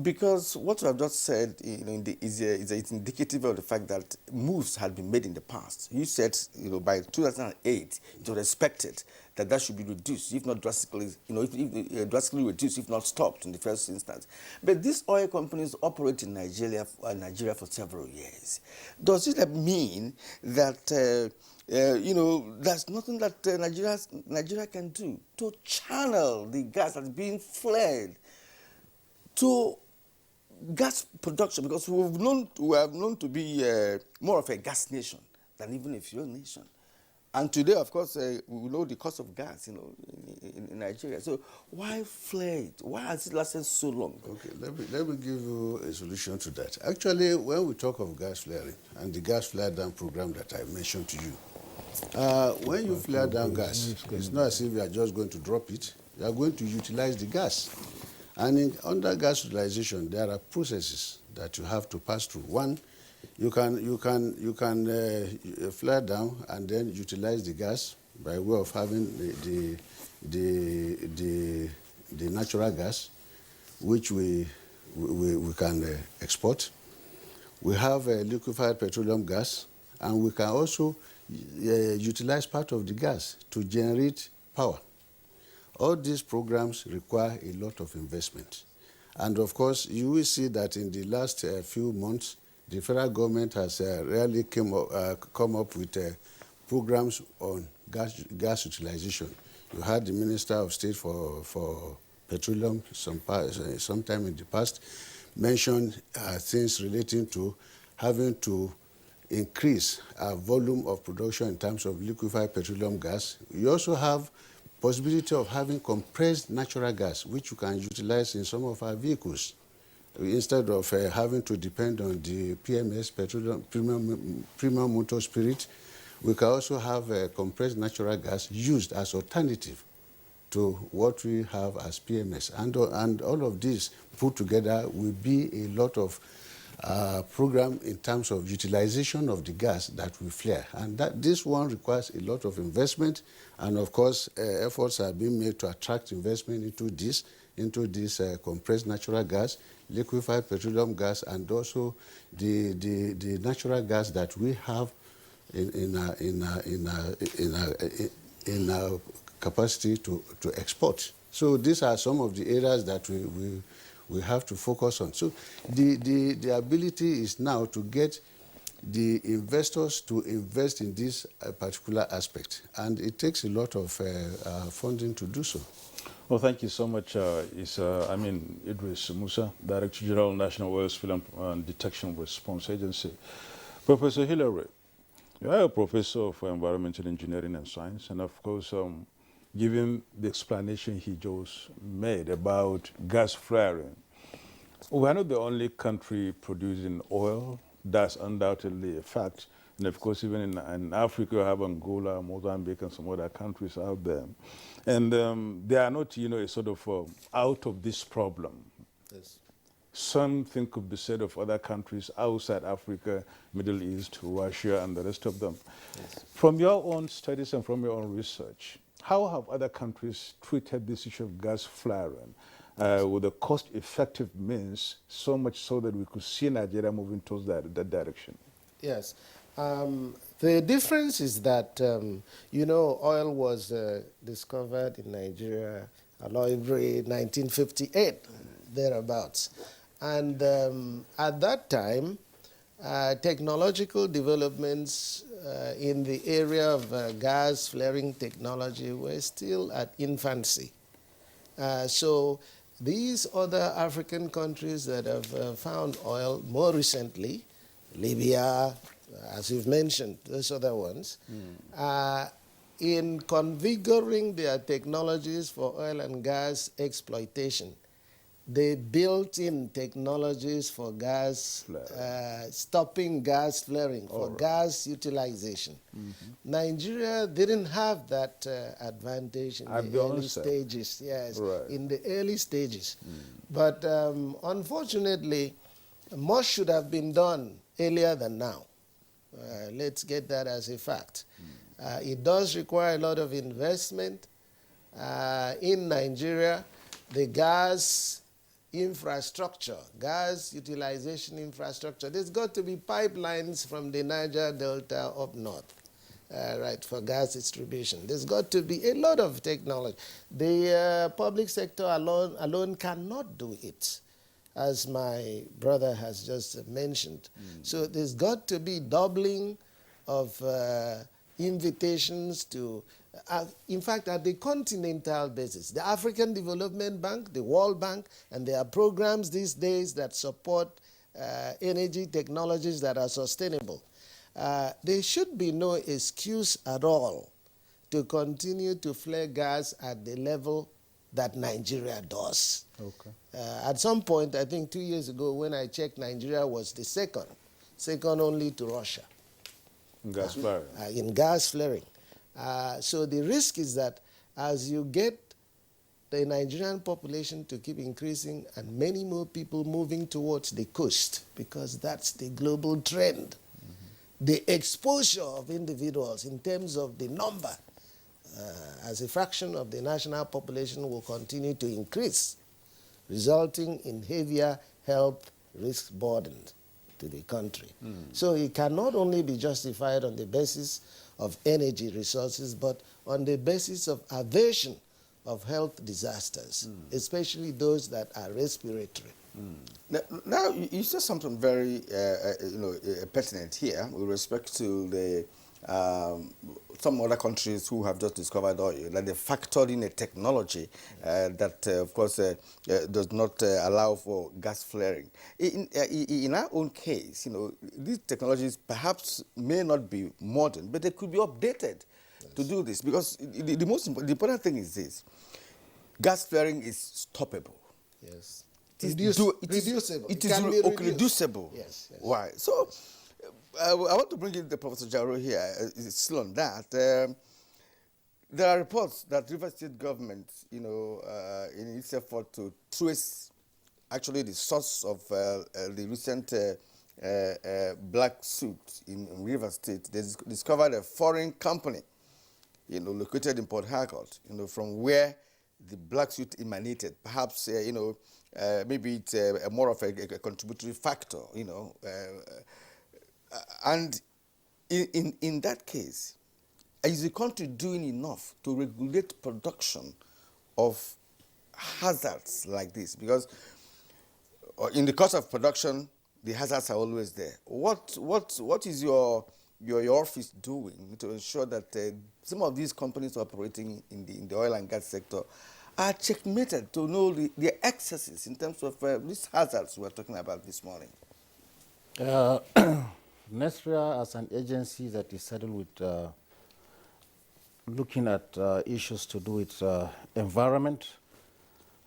Because what you have just said, is indicative of the fact that moves had been made in the past. You said, by 2008, it was expected that should be reduced, if not drastically, if drastically reduced, if not stopped in the first instance. But these oil companies operate in Nigeria for several years. Does it mean that there's nothing that Nigeria can do to channel the gas that's being flared to gas production? Because we are known to be more of a gas nation than even a fuel nation. And today, of course, we know the cost of gas, in Nigeria. So why flare it? Why has it lasted so long? Okay, let me give you a solution to that. Actually, when we talk of gas flaring and the gas flare down program that I mentioned to you, when you flare down gas, it's not as if you are just going to drop it. You are going to utilize the gas. And under gas utilization, there are processes that you have to pass through. One, you can flare down and then utilize the gas by way of having the natural gas, which we can export. We have liquefied petroleum gas, and we can also utilize part of the gas to generate power. All these programs require a lot of investment. And of course, you will see that in the last few months, the federal government has really come up with programs on gas utilization. You had the Minister of State for Petroleum sometime in the past mention things relating to having to increase our volume of production in terms of liquefied petroleum gas. You also have possibility of having compressed natural gas, which you can utilize in some of our vehicles, instead of having to depend on the PMS, petroleum premium motor spirit. We can also have compressed natural gas used as alternative to what we have as PMS. And all of this put together will be a lot of program in terms of utilization of the gas that we flare. And this one requires a lot of investment. And of course, efforts are being made to attract investment into this compressed natural gas, liquefied petroleum gas, and also the natural gas that we have in our capacity to export. So these are some of the areas that we have to focus on. So the ability is now to get the investors to invest in this particular aspect, and it takes a lot of funding to do so. Well, thank you so much. Idris Musa, Director General, National Oil Spill and Detection Response Agency. Professor Hillary, you are a professor of environmental engineering and science, and of course, given the explanation he just made about gas flaring, we are not the only country producing oil. That's undoubtedly a fact. And of course, even in Africa, you have Angola, Mozambique, and some other countries out there. And they are not, sort of out of this problem. Yes. Something could be said of other countries outside Africa, Middle East, Russia, and the rest of them. Yes. From your own studies and from your own research, how have other countries treated this issue of gas flaring with a cost-effective means, so much so that we could see Nigeria moving towards that direction? Yes. The difference is that, oil was discovered in Nigeria, Aloivre, 1958. thereabouts. And at that time, technological developments in the area of gas flaring technology were still at infancy. So these other African countries that have found oil more recently, Libya, as you've mentioned, those other ones, in configuring their technologies for oil and gas exploitation, they built in technologies for gas, stopping gas flaring, for gas utilization. Nigeria didn't have that advantage in the early stages, yes, in the early stages. But unfortunately, much should have been done earlier than now. Let's get that as a fact. It does require a lot of investment. In Nigeria, the gas infrastructure, gas utilization infrastructure, there's got to be pipelines from the Niger Delta up north, right, for gas distribution. There's got to be a lot of technology. The public sector alone cannot do it, as my brother has just mentioned. So there's got to be doubling of invitations to, in fact, at the continental basis. The African Development Bank, the World Bank, and there are programs these days that support energy technologies that are sustainable. There should be no excuse at all to continue to flare gas at the level that Nigeria does. Okay. At some point, I think 2 years ago, when I checked, Nigeria was the second only to Russia. In gas flaring. In gas flaring. So the risk is that as you get the Nigerian population to keep increasing and many more people moving towards the coast, because that's the global trend, the exposure of individuals in terms of the number as a fraction of the national population will continue to increase, resulting in heavier health risk burden to the country. So it cannot only be justified on the basis of energy resources, but on the basis of aversion of health disasters, especially those that are respiratory. Now, you said something very pertinent here with respect to the some other countries who have just discovered oil, that they factored in a technology that, of course, does not allow for gas flaring. In our own case, these technologies perhaps may not be modern, but they could be updated to do this, because the important thing is this: gas flaring is stoppable. Yes. Reducible. It can be reducible. Yes. Why? So, I want to bring in the Professor Jaro here. Still on that. There are reports that River State government, in its effort to trace actually the source of the recent black suit in River State, they discovered a foreign company, located in Port Harcourt, from where the black suit emanated. Perhaps, maybe it's more of a contributory factor, and in that case, is the country doing enough to regulate production of hazards like this? Because in the course of production, the hazards are always there. What is your office doing to ensure that some of these companies operating in the oil and gas sector are checkmated to know the excesses in terms of these hazards we're talking about this morning? NESRIA, as an agency that is saddled with looking at issues to do with environment,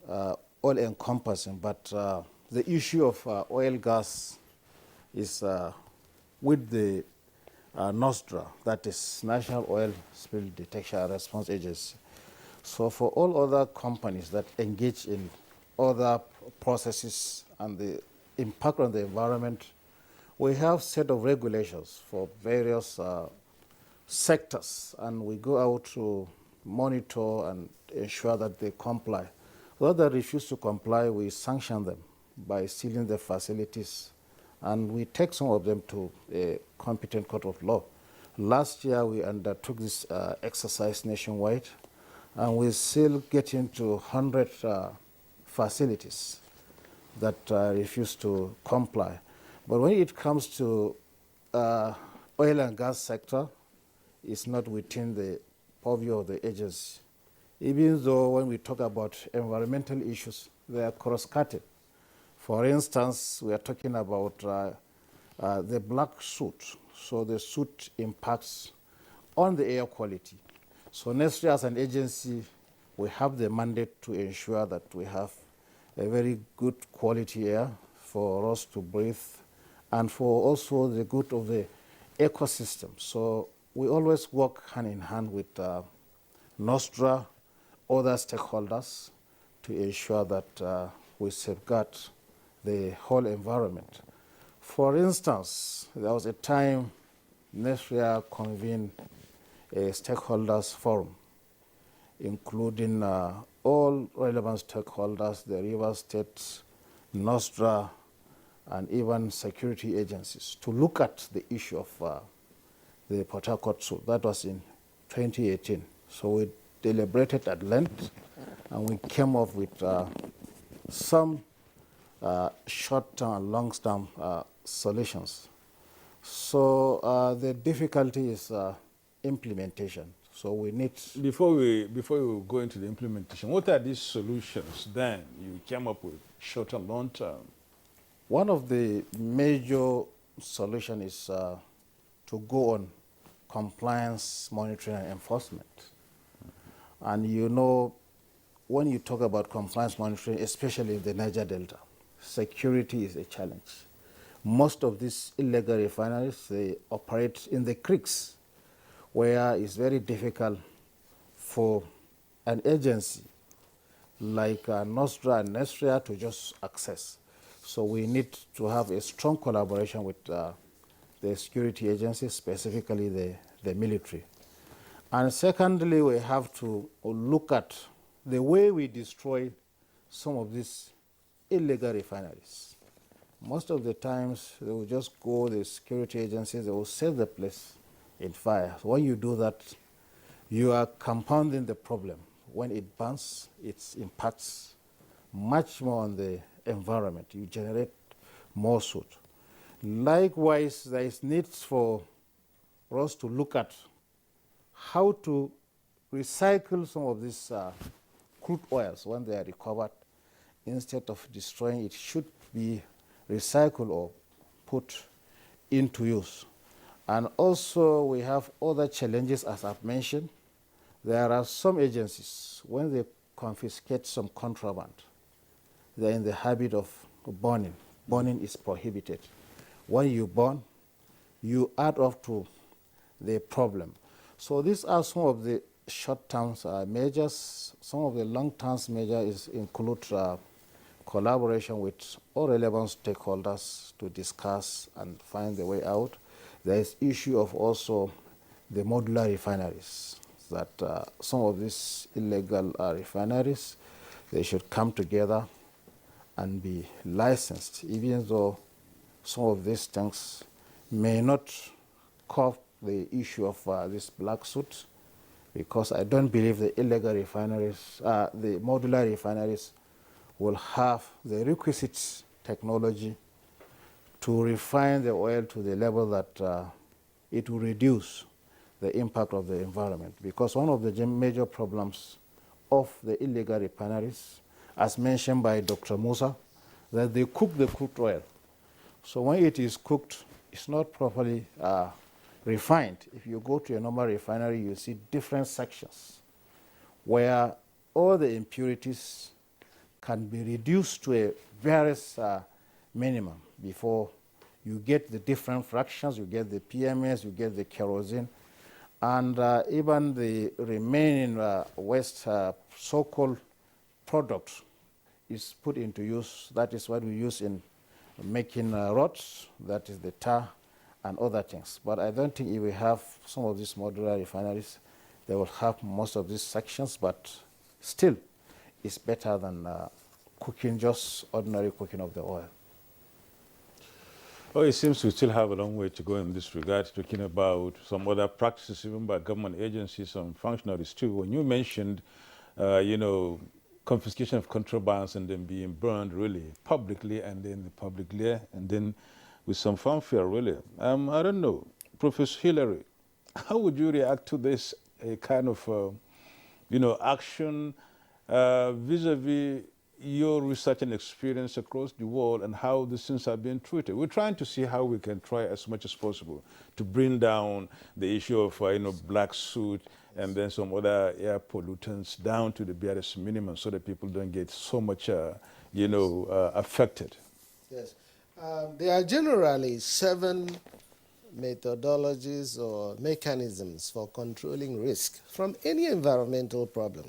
all encompassing, but the issue of oil gas is with the NOSDRA, that is National Oil Spill Detection and Response Agency. So for all other companies that engage in other processes and the impact on the environment, we have a set of regulations for various sectors, and we go out to monitor and ensure that they comply. Those that refuse to comply, we sanction them by sealing their facilities, and we take some of them to a competent court of law. Last year, we undertook this exercise nationwide, and we still get into 100 facilities that refuse to comply. But when it comes to oil and gas sector, it's not within the purview of the agency. Even though when we talk about environmental issues, they are cross-cutting. For instance, we are talking about the black soot. So the soot impacts on the air quality. So NESRI as an agency, we have the mandate to ensure that we have a very good quality air for us to breathe and for also the good of the ecosystem. So we always work hand in hand with NOSTRA, other stakeholders to ensure that we safeguard the whole environment. For instance, there was a time NESRIA convened a stakeholders forum, including all relevant stakeholders, the River State, NOSTRA, and even security agencies, to look at the issue of the Port Harcourt Zoo. That was in 2018. So we deliberated at length, and we came up with some short-term and long-term solutions. So the difficulty is implementation. So we need... Before we go into the implementation, what are these solutions then you came up with, short and long term? One of the major solutions is to go on compliance, monitoring, and enforcement. And you know, when you talk about compliance monitoring, especially in the Niger Delta, security is a challenge. Most of these illegal refineries, they operate in the creeks, where it's very difficult for an agency like NOSTRA and NESRIA to just access. So we need to have a strong collaboration with the security agencies, specifically the military. And secondly, we have to look at the way we destroy some of these illegal refineries. Most of the times, they will just go, the security agencies, they will set the place in fire. So when you do that, you are compounding the problem. When it burns, it impacts much more on the environment. You generate more soot. Likewise, there is need for us to look at how to recycle some of these crude oils when they are recovered. Instead of destroying, it should be recycled or put into use. And also, we have other challenges, as I've mentioned. There are some agencies, when they confiscate some contraband, they're in the habit of burning. Burning is prohibited. When you burn, you add up to the problem. So these are some of the short-term measures. Some of the long-term measures include collaboration with all relevant stakeholders to discuss and find the way out. There is issue of also the modular refineries, that some of these illegal refineries, they should come together and be licensed, even though some of these things may not cover the issue of this black soot, because I don't believe the illegal refineries, the modular refineries, will have the requisite technology to refine the oil to the level that it will reduce the impact of the environment. Because one of the major problems of the illegal refineries, as mentioned by Dr. Musa, that they cook the crude oil. So when it is cooked, it's not properly refined. If you go to a normal refinery, you see different sections where all the impurities can be reduced to a various minimum before you get the different fractions, you get the PMS, you get the kerosene, and even the remaining waste so-called product is put into use. That is what we use in making rods, that is the tar and other things. But I don't think if we have some of these modular refineries, they will have most of these sections, but still it's better than cooking, just ordinary cooking of the oil. Well, it seems we still have a long way to go in this regard, talking about some other practices even by government agencies and functionaries too. When you mentioned, you know, confiscation of contrabands and then being burned really publicly and then the public glare and then with some fanfare really. I don't know, Professor Hillary, how would you react to this kind of, action vis-a-vis your research and experience across the world and how these things are being treated? We're trying to see how we can try as much as possible to bring down the issue of, black soot and then some other air pollutants down to the barest minimum so that people don't get so much, affected. Yes. There are generally 7 methodologies or mechanisms for controlling risk from any environmental problem,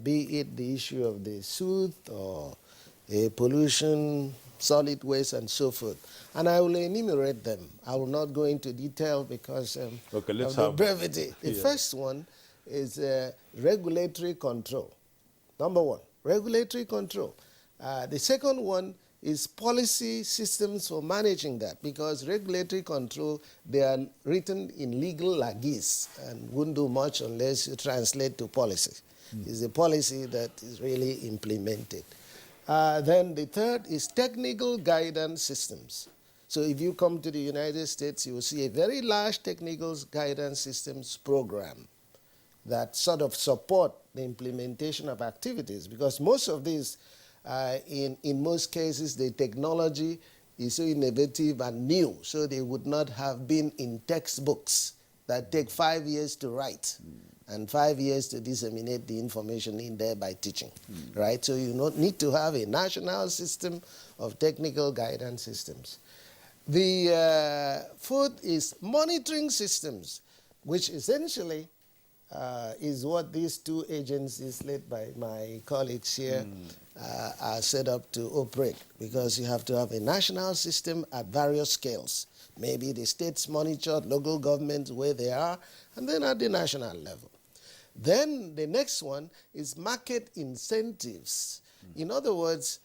be it the issue of the soot or pollution, solid waste, and so forth. And I will enumerate them. I will not go into detail because of the brevity. The first one is regulatory control. Number 1, regulatory control. The second one is policy systems for managing that, because regulatory control, they are written in legal lagis and wouldn't do much unless you translate to policy. It's a policy that is really implemented. Then the third is technical guidance systems. So if you come to the United States, you will see a very large technical guidance systems program that sort of support the implementation of activities, because most of these in most cases, the technology is so innovative and new, so they would not have been in textbooks that take 5 years to write and 5 years to disseminate the information in there by teaching, right? So you need to have a national system of technical guidance systems. The fourth is monitoring systems, which essentially is what these 2 agencies led by my colleagues here are set up to operate, because you have to have a national system at various scales. Maybe the states monitor, local governments where they are, and then at the national level. Then the next one is market incentives. In other words,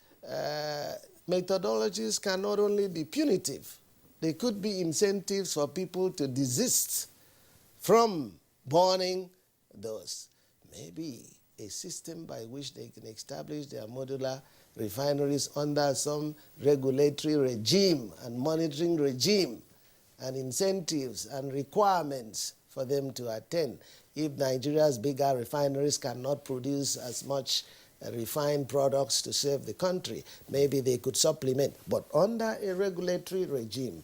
methodologies can not only be punitive, they could be incentives for people to desist from burning those. Maybe a system by which they can establish their modular refineries under some regulatory regime and monitoring regime and incentives and requirements for them to attend. If Nigeria's bigger refineries cannot produce as much refined products to serve the country, maybe they could supplement, but under a regulatory regime.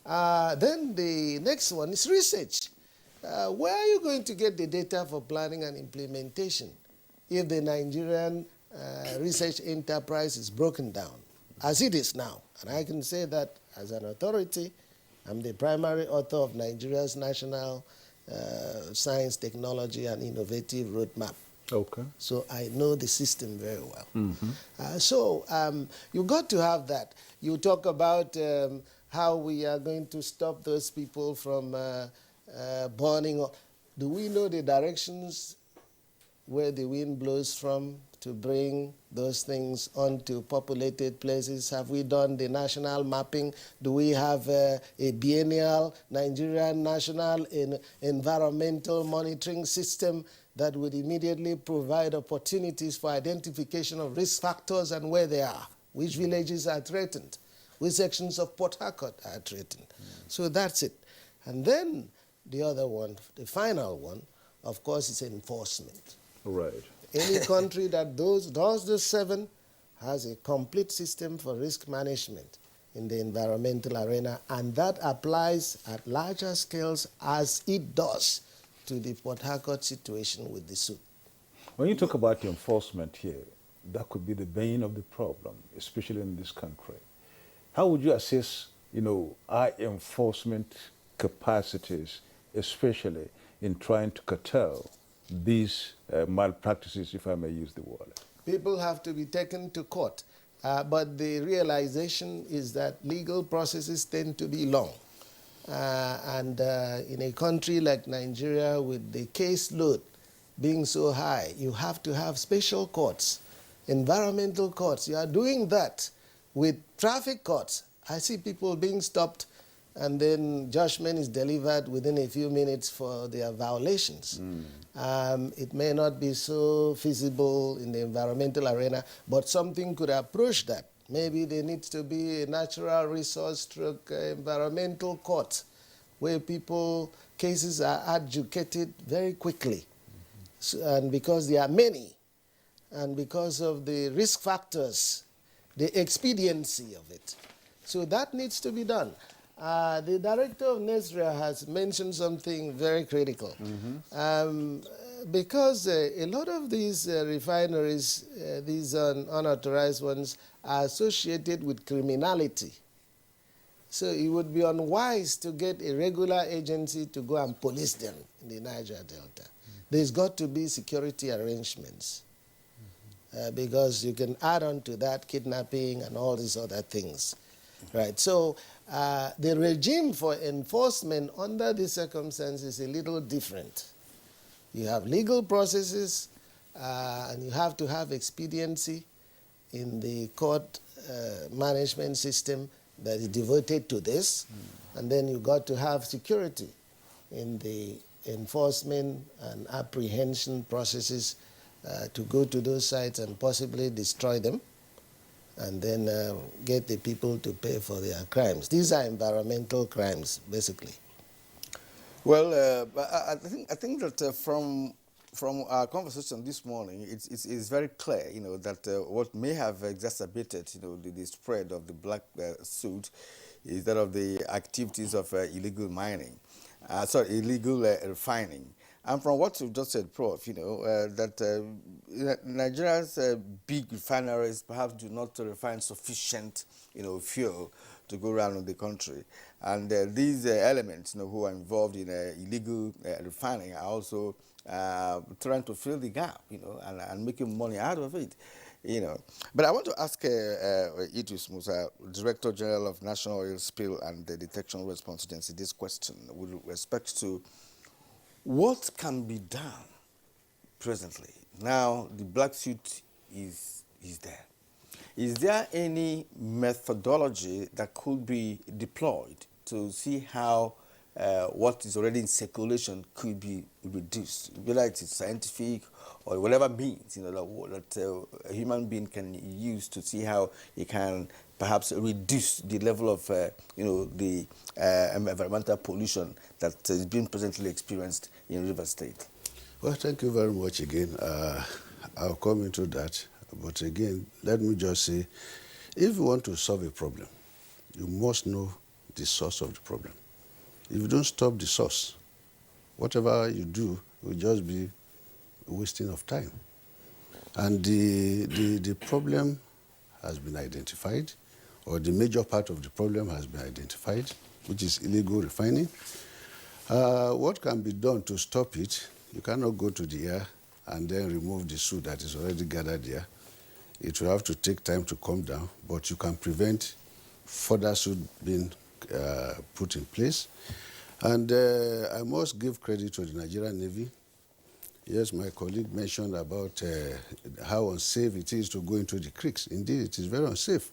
Then the next one is research. Where are you going to get the data for planning and implementation if the Nigerian research enterprise is broken down, as it is now? And I can say that as an authority. I'm the primary author of Nigeria's National Science, Technology, and Innovative Roadmap. Okay. So I know the system very well. So you've got to have that. You talk about how we are going to stop those people from burning. Do we know the directions where the wind blows from to bring those things onto populated places? Have we done the national mapping? Do we have a biennial Nigerian national environmental monitoring system that would immediately provide opportunities for identification of risk factors and where they are, which villages are threatened, which sections of Port Harcourt are threatened? So that's it. And then the other one, the final one, of course, is enforcement. Right. Any country that does the 7 has a complete system for risk management in the environmental arena, and that applies at larger scales as it does to the Port Harcourt situation with the suit. When you talk about the enforcement here, that could be the bane of the problem, especially in this country. How would you assess, our enforcement capacities, especially in trying to curtail these malpractices, if I may use the word? People have to be taken to court, but the realization is that legal processes tend to be long. And in a country like Nigeria, with the caseload being so high, you have to have special courts, environmental courts. You are doing that with traffic courts. I see people being stopped and then judgment is delivered within a few minutes for their violations. It may not be so feasible in the environmental arena, but something could approach that. Maybe there needs to be a natural resource stroke environmental court where cases are adjudicated very quickly. So, and because there are many, and because of the risk factors, the expediency of it. So that needs to be done. The director of NESRA has mentioned something very critical. Because a lot of these refineries, these unauthorized ones, are associated with criminality. So it would be unwise to get a regular agency to go and police them in the Niger Delta. There's got to be security arrangements. Because you can add on to that kidnapping and all these other things. Right, so the regime for enforcement under these circumstances is a little different. You have legal processes, and you have to have expediency in the court management system that is devoted to this, and then you got to have security in the enforcement and apprehension processes to go to those sites and possibly destroy them, and then get the people to pay for their crimes. These are environmental crimes, basically. Well, I think that from our conversation this morning, it's very clear, that what may have exacerbated, the spread of the black soot is that of the activities of illegal mining, illegal refining. And from what you've just said, Prof, that Nigeria's big refineries perhaps do not refine sufficient, fuel to go around in the country. And these elements, who are involved in illegal refining are also trying to fill the gap, and making money out of it, But I want to ask Idris Musa, Director General of National Oil Spill and Detection Response Agency, this question with respect to what can be done presently. Now, the black suit is there. Is there any methodology that could be deployed to see how what is already in circulation could be reduced, whether it is scientific or whatever means, that a human being can use to see how it can perhaps reduce the level of, the environmental pollution that is being presently experienced in Rivers State? Well, thank you very much again. I'll come into that. But again, let me just say, if you want to solve a problem, you must know the source of the problem. If you don't stop the source, whatever you do will just be a wasting of time. And the problem has been identified, or the major part of the problem has been identified, which is illegal refining. What can be done to stop it? You cannot go to the air and then remove the soot that is already gathered there. It will have to take time to come down, but you can prevent further soot being put in place. And I must give credit to the Nigerian Navy. Yes, my colleague mentioned about how unsafe it is to go into the creeks. Indeed, it is very unsafe.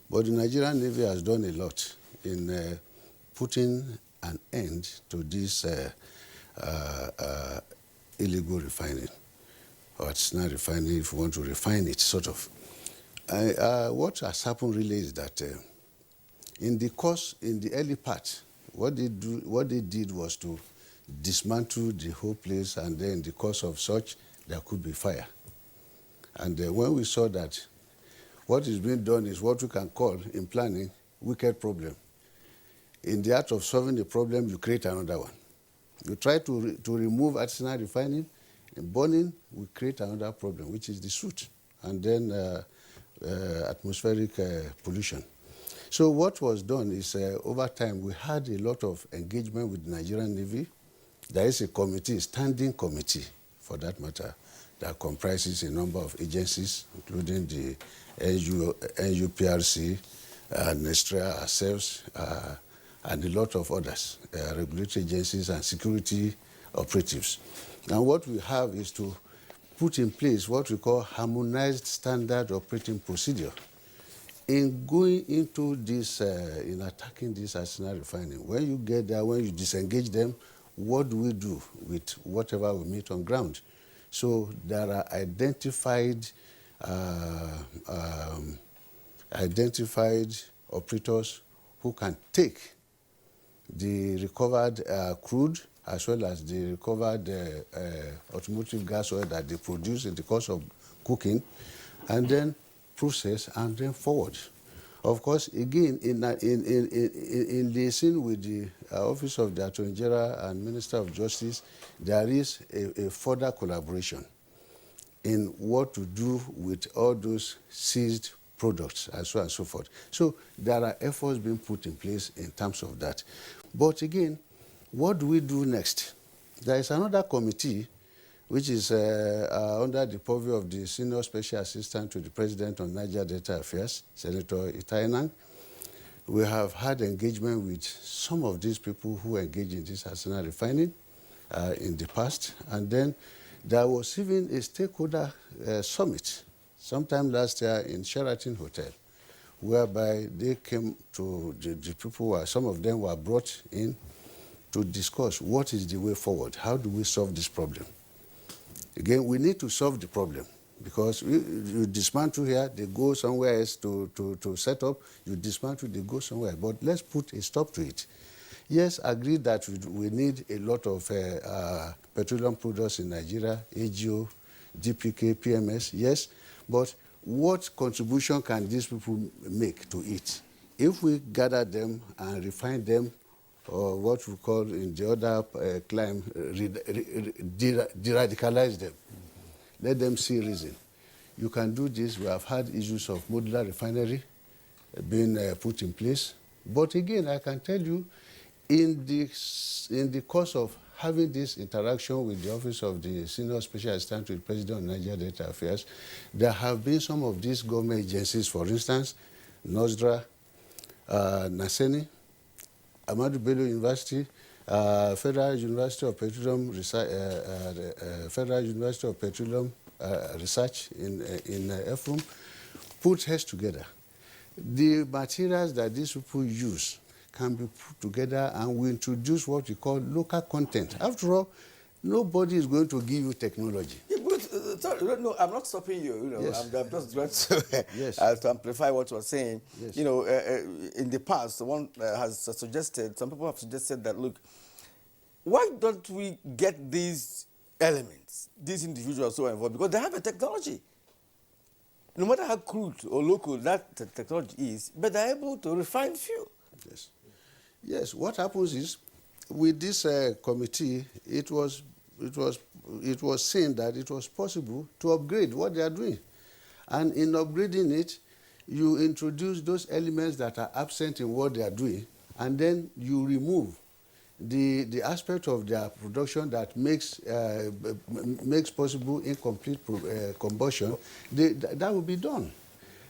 But the Nigerian Navy has done a lot in putting an end to this illegal refining, or artisanal refining, if you want to refine it, sort of. What has happened really is that in the early part, what they did was to dismantle the whole place, and then in the course of such, there could be fire. And when we saw that what is being done is what we can call, in planning, wicked problem. In the act of solving the problem, you create another one. You try to remove artisanal refining, in burning, we create another problem, which is the soot, and then atmospheric pollution. So what was done is, over time, we had a lot of engagement with the Nigerian Navy. There is a committee, a standing committee, for that matter, that comprises a number of agencies, including the NUPRC, NESTRA ourselves, and a lot of others, regulatory agencies and security operatives. Now what we have is to put in place what we call harmonized standard operating procedure in going into this, in attacking this arsenal refining, when you get there, when you disengage them, what do we do with whatever we meet on ground? So there are identified operators who can take the recovered crude as well as the recovered automotive gas oil that they produce in the course of cooking, and then process and then forward. Of course, again, in liaison with the Office of the Attorney General and Minister of Justice, there is a further collaboration in what to do with all those seized products and so on and so forth. So there are efforts being put in place in terms of that. But again, what do we do next? There is another committee which is under the purview of the Senior Special Assistant to the President on Niger Delta Affairs, Senator Itainan. We have had engagement with some of these people who engage in this arsenal refining in the past. And then there was even a stakeholder summit sometime last year in Sheraton Hotel, whereby they came to the people, some of them were brought in to discuss what is the way forward, how do we solve this problem. Again, we need to solve the problem because you dismantle here, they go somewhere else to set up, you dismantle, they go somewhere. But let's put a stop to it. Yes, agree that we need a lot of petroleum products in Nigeria, AGO, DPK, PMS, yes, but what contribution can these people make to it? If we gather them and refine them, or what we call in the other climb, de-radicalize them. Let them see reason. You can do this. We have had issues of modular refinery being put in place. But again, I can tell you, in the course of having this interaction with the Office of the Senior Special Assistant to the President of Nigeria Delta Affairs, there have been some of these government agencies, for instance, NOSDRA, Naseni, Ahmadu Bello University, Federal University of Petroleum Research in Efrum, put heads together. The materials that these people use can be put together, and we introduce what we call local content. After all, nobody is going to give you technology. Yeah, but, sorry, no, I'm not stopping you. You know, yes. I'm just trying to, yes. To amplify what you're saying. Yes. You know, in the past, one has suggested, some people have suggested that, look, why don't we get these elements, these individuals so involved? Because they have a technology. No matter how crude or local that technology is, but they're able to refine fuel. Yes. Yes, what happens is, with this committee, it was seen that it was possible to upgrade what they are doing. And in upgrading it, you introduce those elements that are absent in what they are doing, and then you remove the aspect of their production that makes possible incomplete combustion. That will be done.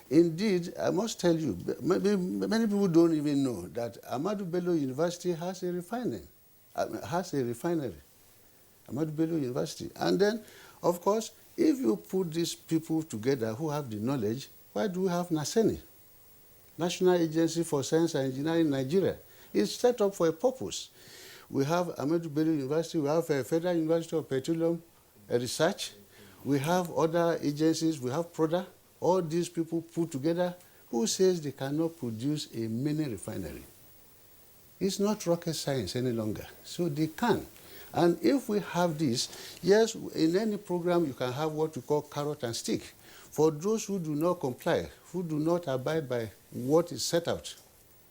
Indeed, I must tell you, many people don't even know that Ahmadu Bello University has a refinery. Ahmadu Bello University. And then, of course, if you put these people together who have the knowledge, why do we have NASENI, National Agency for Science and Engineering in Nigeria? It's set up for a purpose. We have Ahmadu Bello University, we have Federal University of Petroleum Research, we have other agencies, we have PRODA. All these people put together, who says they cannot produce a mini refinery? It's not rocket science any longer, so they can. And if we have this, yes, in any program you can have what we call carrot and stick. For those who do not comply, who do not abide by what is set out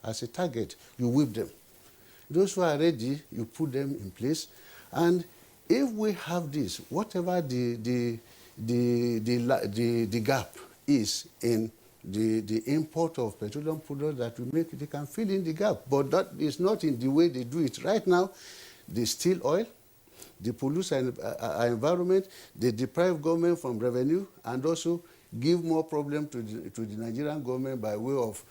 as a target, you whip them. Those who are ready, you put them in place. And if we have this, whatever the gap is in the import of petroleum products that we make, they can fill in the gap. But that is not in the way they do it. Right now, they steal oil, they pollute our environment, they deprive government from revenue, and also give more problem to the Nigerian government by way of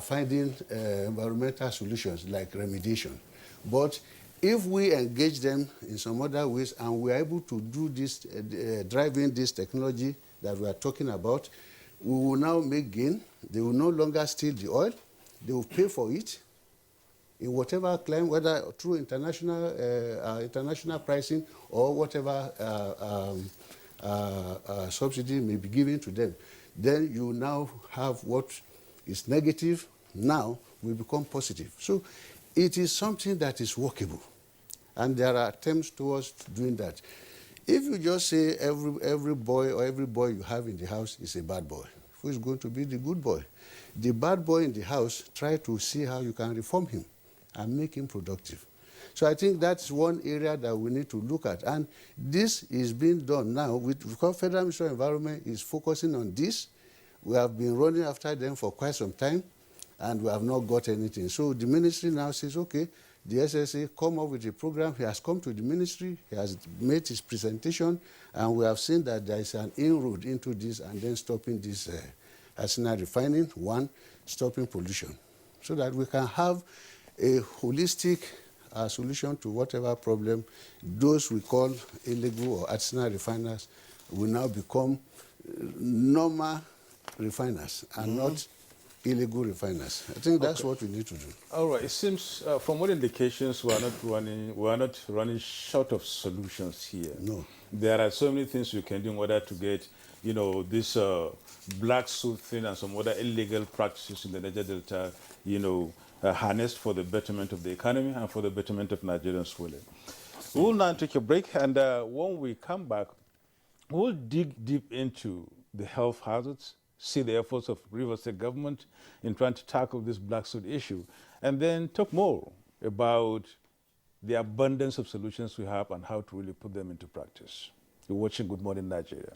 finding environmental solutions like remediation. But if we engage them in some other ways and we are able to do this, driving this technology that we are talking about, we will now make gain They will no longer steal the oil. They will pay for it in whatever claim, whether through international pricing or whatever subsidy may be given to them. Then you now have what is negative now will become positive. So it is something that is workable. And there are attempts towards doing that. If you just say every boy or every boy you have in the house is a bad boy, who is going to be the good boy? The bad boy in the house, try to see how you can reform him and make him productive. So I think that's one area that we need to look at. And this is being done now because Federal Ministry of Environment is focusing on this. We have been running after them for quite some time, and we have not got anything. So the ministry now says, okay, the SSA come up with a program. He has come to the ministry. He has made his presentation, and we have seen that there is an inroad into this and then stopping this arsenal refining, one, stopping pollution, so that we can have a holistic solution to whatever problem those we call illegal or artisanal refiners will now become normal refiners and not illegal refiners. I think that's what we need to do. All right. It seems, from what indications, we are not running short of solutions here. No. There are so many things you can do in order to get, this black soot thing and some other illegal practices in the Niger Delta, harnessed for the betterment of the economy and for the betterment of Nigerians really. We'll now take a break, and when we come back, we'll dig deep into the health hazards, see the efforts of Rivers State government in trying to tackle this black soot issue, and then talk more about the abundance of solutions we have and how to really put them into practice. You're watching Good Morning Nigeria.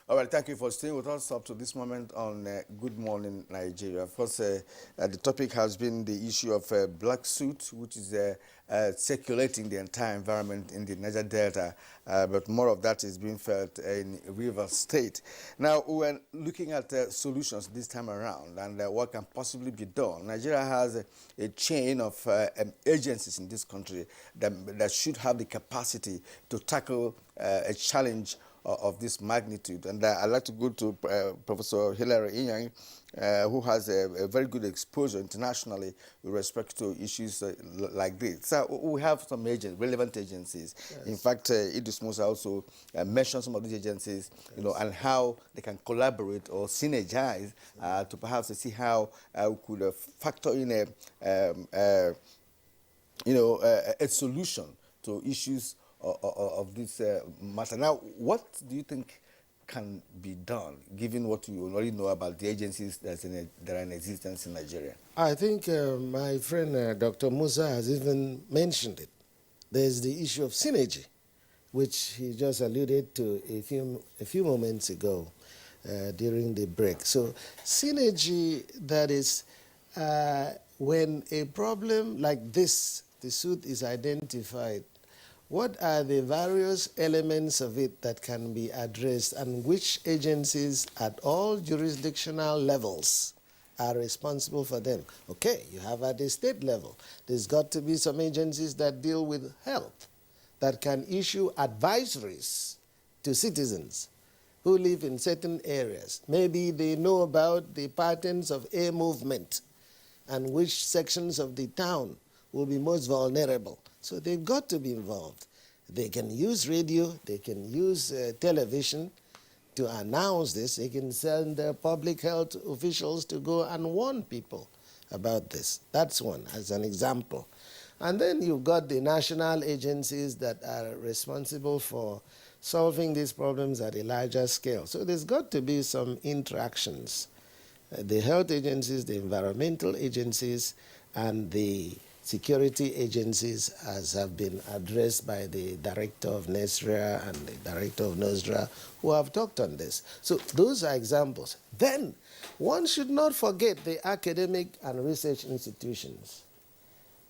All right, thank you for staying with us up to this moment on Good Morning Nigeria. Of course, the topic has been the issue of black soot, which is circulating the entire environment in the Niger Delta, but more of that is being felt in Rivers State. Now, we're looking at solutions this time around and what can possibly be done. Nigeria has a chain of agencies in this country that should have the capacity to tackle a challenge of this magnitude. And I'd like to go to Professor Hilary Inyang, who has a very good exposure internationally with respect to issues like this. So we have some relevant agencies. Yes. In fact, Idris Musa also mentioned some of these agencies, and how they can collaborate or synergize to perhaps see how we could factor in a solution to issues of this matter. Now, what do you think can be done, given what you already know about the agencies that are in existence in Nigeria? I think my friend Dr. Musa has even mentioned it. There's the issue of synergy, which he just alluded to a few moments ago during the break. So synergy, that is when a problem like this, the soot, is identified, what are the various elements of it that can be addressed, and which agencies at all jurisdictional levels are responsible for them? Okay, you have at the state level. There's got to be some agencies that deal with health, that can issue advisories to citizens who live in certain areas. Maybe they know about the patterns of air movement and which sections of the town will be most vulnerable. So they've got to be involved. They can use radio, they can use television to announce this. They can send their public health officials to go and warn people about this. That's one, as an example. And then you've got the national agencies that are responsible for solving these problems at a larger scale. So there's got to be some interactions. The health agencies, the environmental agencies, and the security agencies, as have been addressed by the director of NESRA and the director of NOSDRA, who have talked on this. So those are examples. Then one should not forget the academic and research institutions.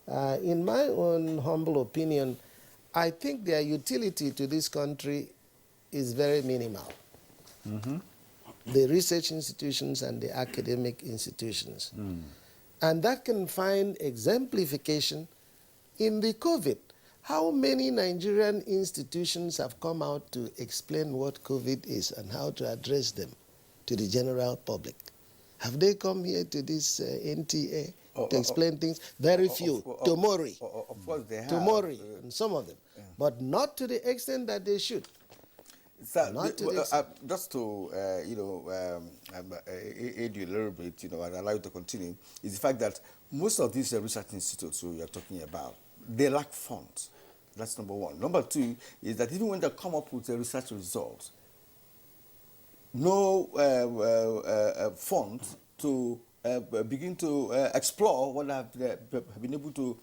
In my own humble opinion, I think their utility to this country is very minimal. Mm-hmm. The research institutions and the academic institutions. Mm. And that can find exemplification in the COVID. How many Nigerian institutions have come out to explain what COVID is and how to address them to the general public? Have they come here to this NTA to explain things? Very few. To Mori. Of course they have. To Mori, and some of them. But not to the extent that they should. Just to aid you a little bit, and allow you to continue, is the fact that most of these research institutes you are talking about, they lack funds. That's number one. Number two is that even when they come up with a research result, no funds to begin to explore what have been able to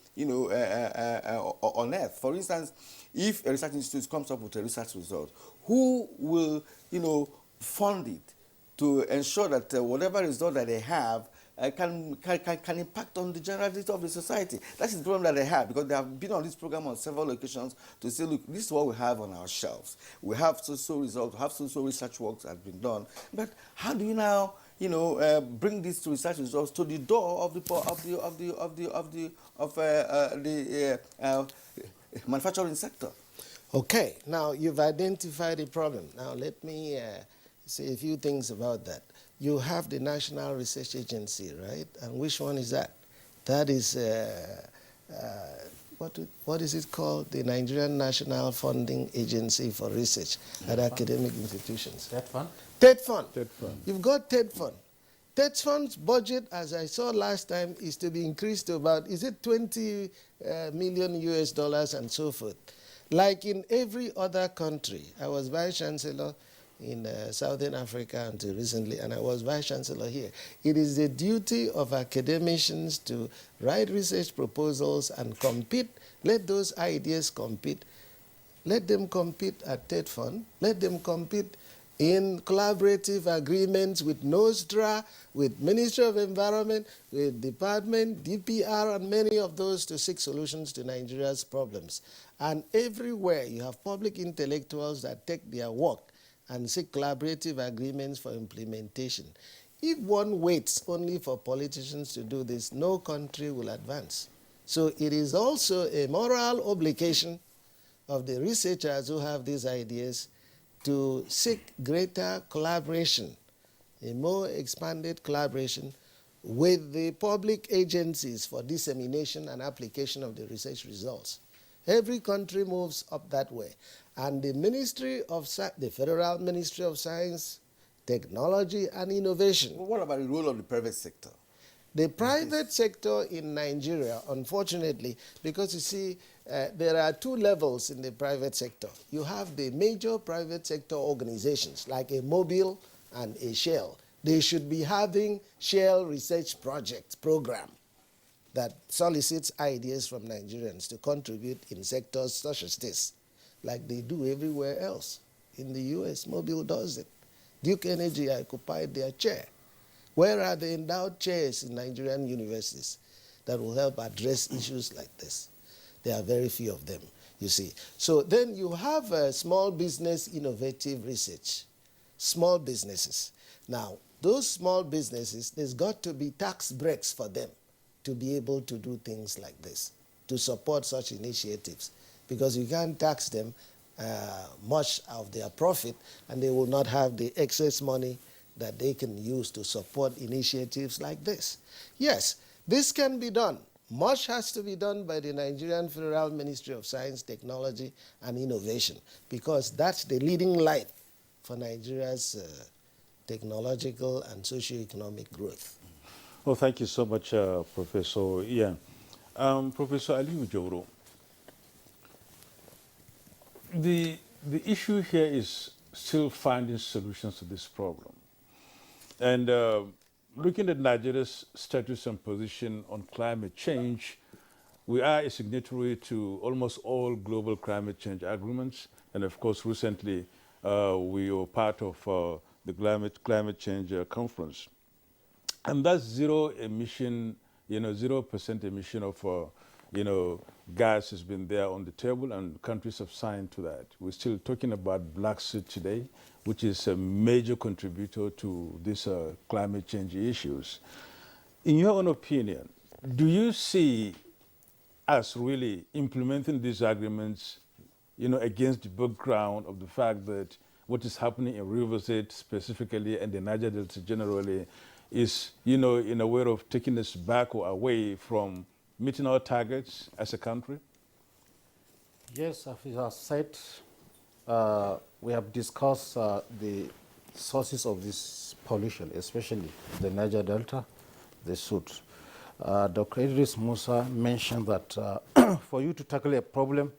unearth. For instance, if a research institute comes up with a research result, who will fund it to ensure that whatever result that they have can impact on the generality of the society? That is the problem that they have, because they have been on this program on several occasions to say, look, this is what we have on our shelves. We have so results, we have so research work that has been done. But how do you now, bring these research results to the door of the manufacturing sector? Okay, now you've identified the problem. Now let me say a few things about that. You have the National Research Agency, right? And which one is that? That is, what is it called? The Nigerian National Funding Agency for Research at Academic Institutions. TED Fund? TED Fund. TED Fund. You've got TED Fund. TED Fund's budget, as I saw last time, is to be increased to about, is it 20 million US dollars and so forth. Like in every other country, I was Vice Chancellor in Southern Africa until recently, and I was Vice Chancellor here. It is the duty of academicians to write research proposals and compete. Let those ideas compete. Let them compete at TED Fund. Let them compete in collaborative agreements with NOSDRA, with Ministry of Environment, with Department, DPR, and many of those to seek solutions to Nigeria's problems. And everywhere you have public intellectuals that take their work and seek collaborative agreements for implementation. If one waits only for politicians to do this, no country will advance. So it is also a moral obligation of the researchers who have these ideas to seek greater collaboration, a more expanded collaboration with the public agencies for dissemination and application of the research results. Every country moves up that way. And the the Federal Ministry of Science, Technology and Innovation. Well, what about the role of the private sector? The private sector in Nigeria, unfortunately, because you see, there are two levels in the private sector. You have the major private sector organizations like a Mobile and a Shell. They should be having Shell research program that solicits ideas from Nigerians to contribute in sectors such as this, like they do everywhere else. In the US, Mobile does it. Duke Energy occupied their chair. Where are the endowed chairs in Nigerian universities that will help address issues like this? There are very few of them, you see. So then you have small business innovative research, small businesses. Now, those small businesses, there's got to be tax breaks for them to be able to do things like this, to support such initiatives, because you can't tax them much of their profit, and they will not have the excess money that they can use to support initiatives like this. Yes, this can be done. Much has to be done by the Nigerian Federal Ministry of Science, Technology, and Innovation, because that's the leading light for Nigeria's technological and socio-economic growth. Well, thank you so much, Professor Ian. Professor Aliu Joro, the issue here is still finding solutions to this problem. And looking at Nigeria's status and position on climate change, we are a signatory to almost all global climate change agreements. And of course, recently, we were part of the climate change conference. And that's zero emission, 0% emission of, gas has been there on the table, and countries have signed to that. We're still talking about black soot today, which is a major contributor to these climate change issues. In your own opinion, do you see us really implementing these agreements, against the background of the fact that what is happening in River State specifically and the Niger Delta generally is, in a way of taking us back or away from meeting our targets as a country? Yes, as you have said, we have discussed the sources of this pollution, especially the Niger Delta, the soot. Dr. Idris Musa mentioned that for you to tackle a problem,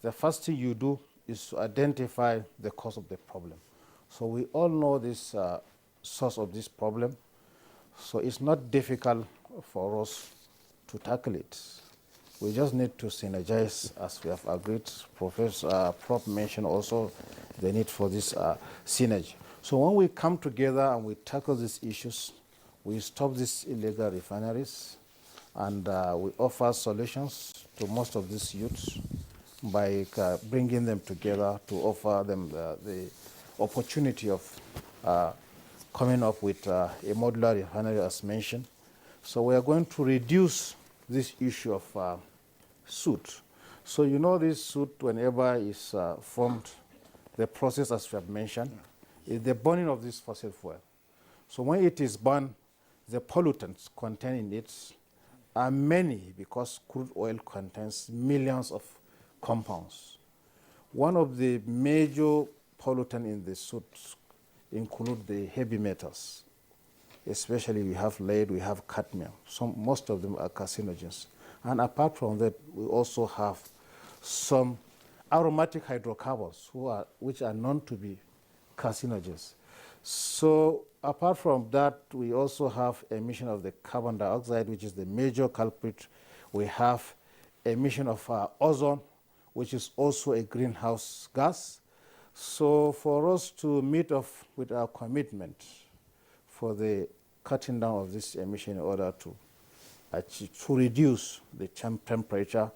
the first thing you do is to identify the cause of the problem. So we all know this source of this problem, so it's not difficult for us to tackle it. We just need to synergize, as we have agreed. Prof mentioned also the need for this synergy. So when we come together and we tackle these issues, we stop these illegal refineries, and we offer solutions to most of these youths by bringing them together to offer them the opportunity of coming up with a modular refinery, as mentioned. So we are going to reduce this issue of soot. So this soot, whenever is formed, the process, as we have mentioned, is the burning of this fossil fuel. So when it is burned, the pollutants contained in it are many, because crude oil contains millions of compounds. One of the major pollutants in the soot include the heavy metals. Especially we have lead, we have cadmium. Most of them are carcinogens. And apart from that, we also have some aromatic hydrocarbons which are known to be carcinogens. So apart from that, we also have emission of the carbon dioxide, which is the major culprit. We have emission of ozone, which is also a greenhouse gas. So for us to meet off with our commitment for the cutting down of this emission in order to reduce the temperature,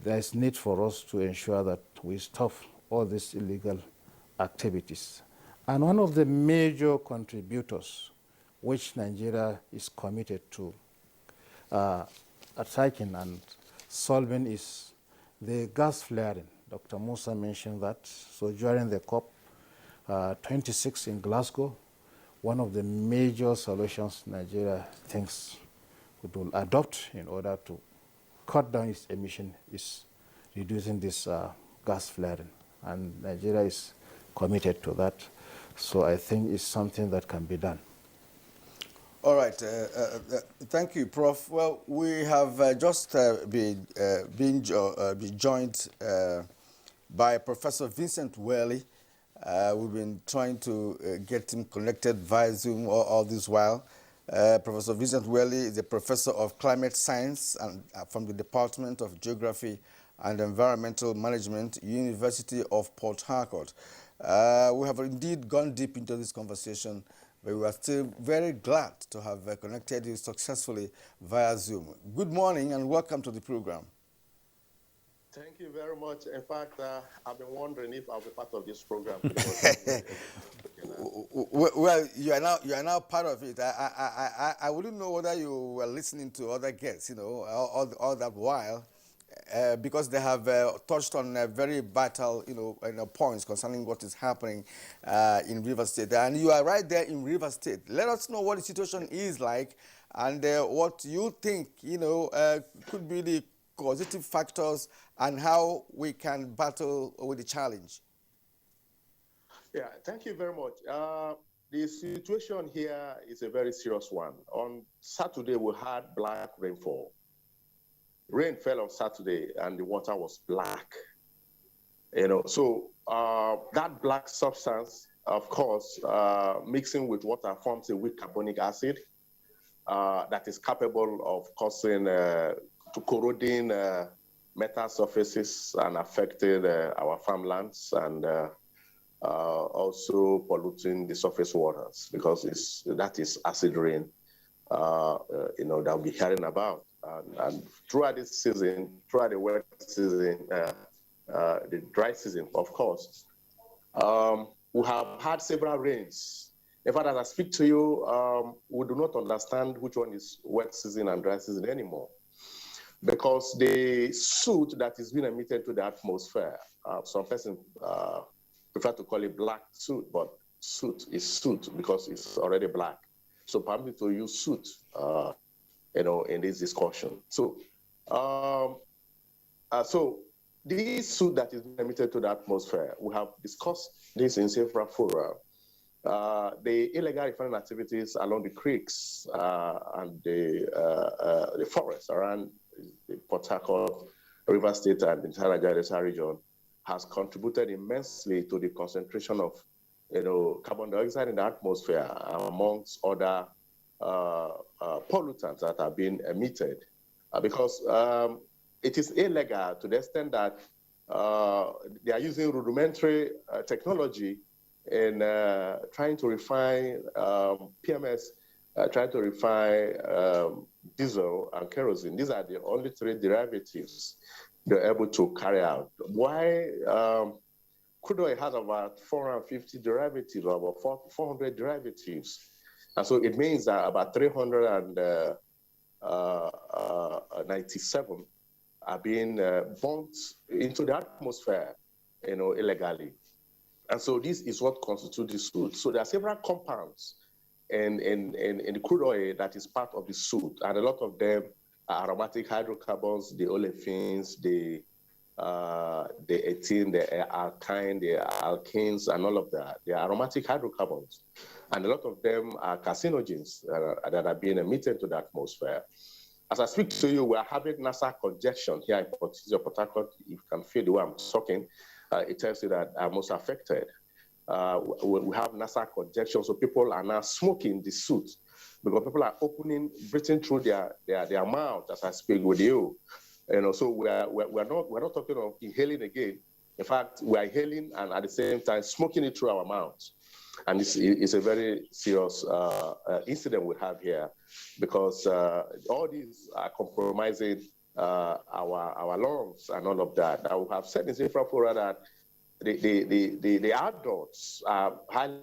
there is need for us to ensure that we stop all these illegal activities. And one of the major contributors which Nigeria is committed to attacking and solving is the gas flaring. Dr. Musa mentioned that. So during the COP26 in Glasgow, one of the major solutions Nigeria thinks it will adopt in order to cut down its emission is reducing this gas flaring. And Nigeria is committed to that. So I think it's something that can be done. All right. Thank you, Prof. Well, we have just been joined by Professor Vincent Welly. We've been trying to get him connected via Zoom all this while. Professor Vincent Welly is a professor of climate science and from the Department of Geography and Environmental Management, University of Port Harcourt. We have indeed gone deep into this conversation, but we are still very glad to have connected you successfully via Zoom. Good morning and welcome to the program. Thank you very much. In fact, I've been wondering if I'll be part of this program. Well, you are now part of it. I wouldn't know whether you were listening to other guests, all that while, because they have touched on very vital, points concerning what is happening in River State. And you are right there in River State. Let us know what the situation is like and what you think, could be the causative factors and how we can battle with the challenge. Yeah, thank you very much. The situation here is a very serious one. On Saturday, we had black rainfall. Rain fell on Saturday and the water was black. So that black substance, of course, mixing with water forms a weak carbonic acid that is capable of causing to corroding metal surfaces and affecting our farmlands and also polluting the surface waters because that is acid rain, that we'll be hearing about. And throughout this season, throughout the wet season, the dry season, of course, we have had several rains. In fact, as I speak to you, we do not understand which one is wet season and dry season anymore. because the soot that is being emitted to the atmosphere, some person prefer to call it black soot, but soot is soot because it's already black. So permit me to use soot, in this discussion. So, so this soot that is emitted to the atmosphere, we have discussed this in several fora. The illegal refining activities along the creeks and the forests around the Port Harcourt, River State, and the entire Nigeria region has contributed immensely to the concentration of, carbon dioxide in the atmosphere, amongst other pollutants that are being emitted, because it is illegal to the extent that they are using rudimentary technology in trying to refine PMS, trying to refine diesel and kerosene. These are the only three derivatives they're able to carry out. Why crude oil has about 450 derivatives, or about 400 derivatives. And so it means that about 397 are being bumped into the atmosphere, illegally. And so this is what constitutes the soot. So there are several compounds in the crude oil that is part of the soot, and a lot of them are aromatic hydrocarbons, the olefins, the ethene, the alkyne, the alkenes, and all of that. They are aromatic hydrocarbons. And a lot of them are carcinogens that are being emitted to the atmosphere. As I speak to you, we are having NASA congestion here in Port Harcourt. You can feel the way I'm talking. It tells you that I'm most affected. We have NASA congestion, so people are now smoking the soot because people are breathing through their mouth as I speak with you. So we're not talking of inhaling again. In fact, we are inhaling and at the same time smoking it through our mouths. And it's a very serious incident we have here, because all these are compromising our lungs and all of that. I have said in several fora that the adults are highly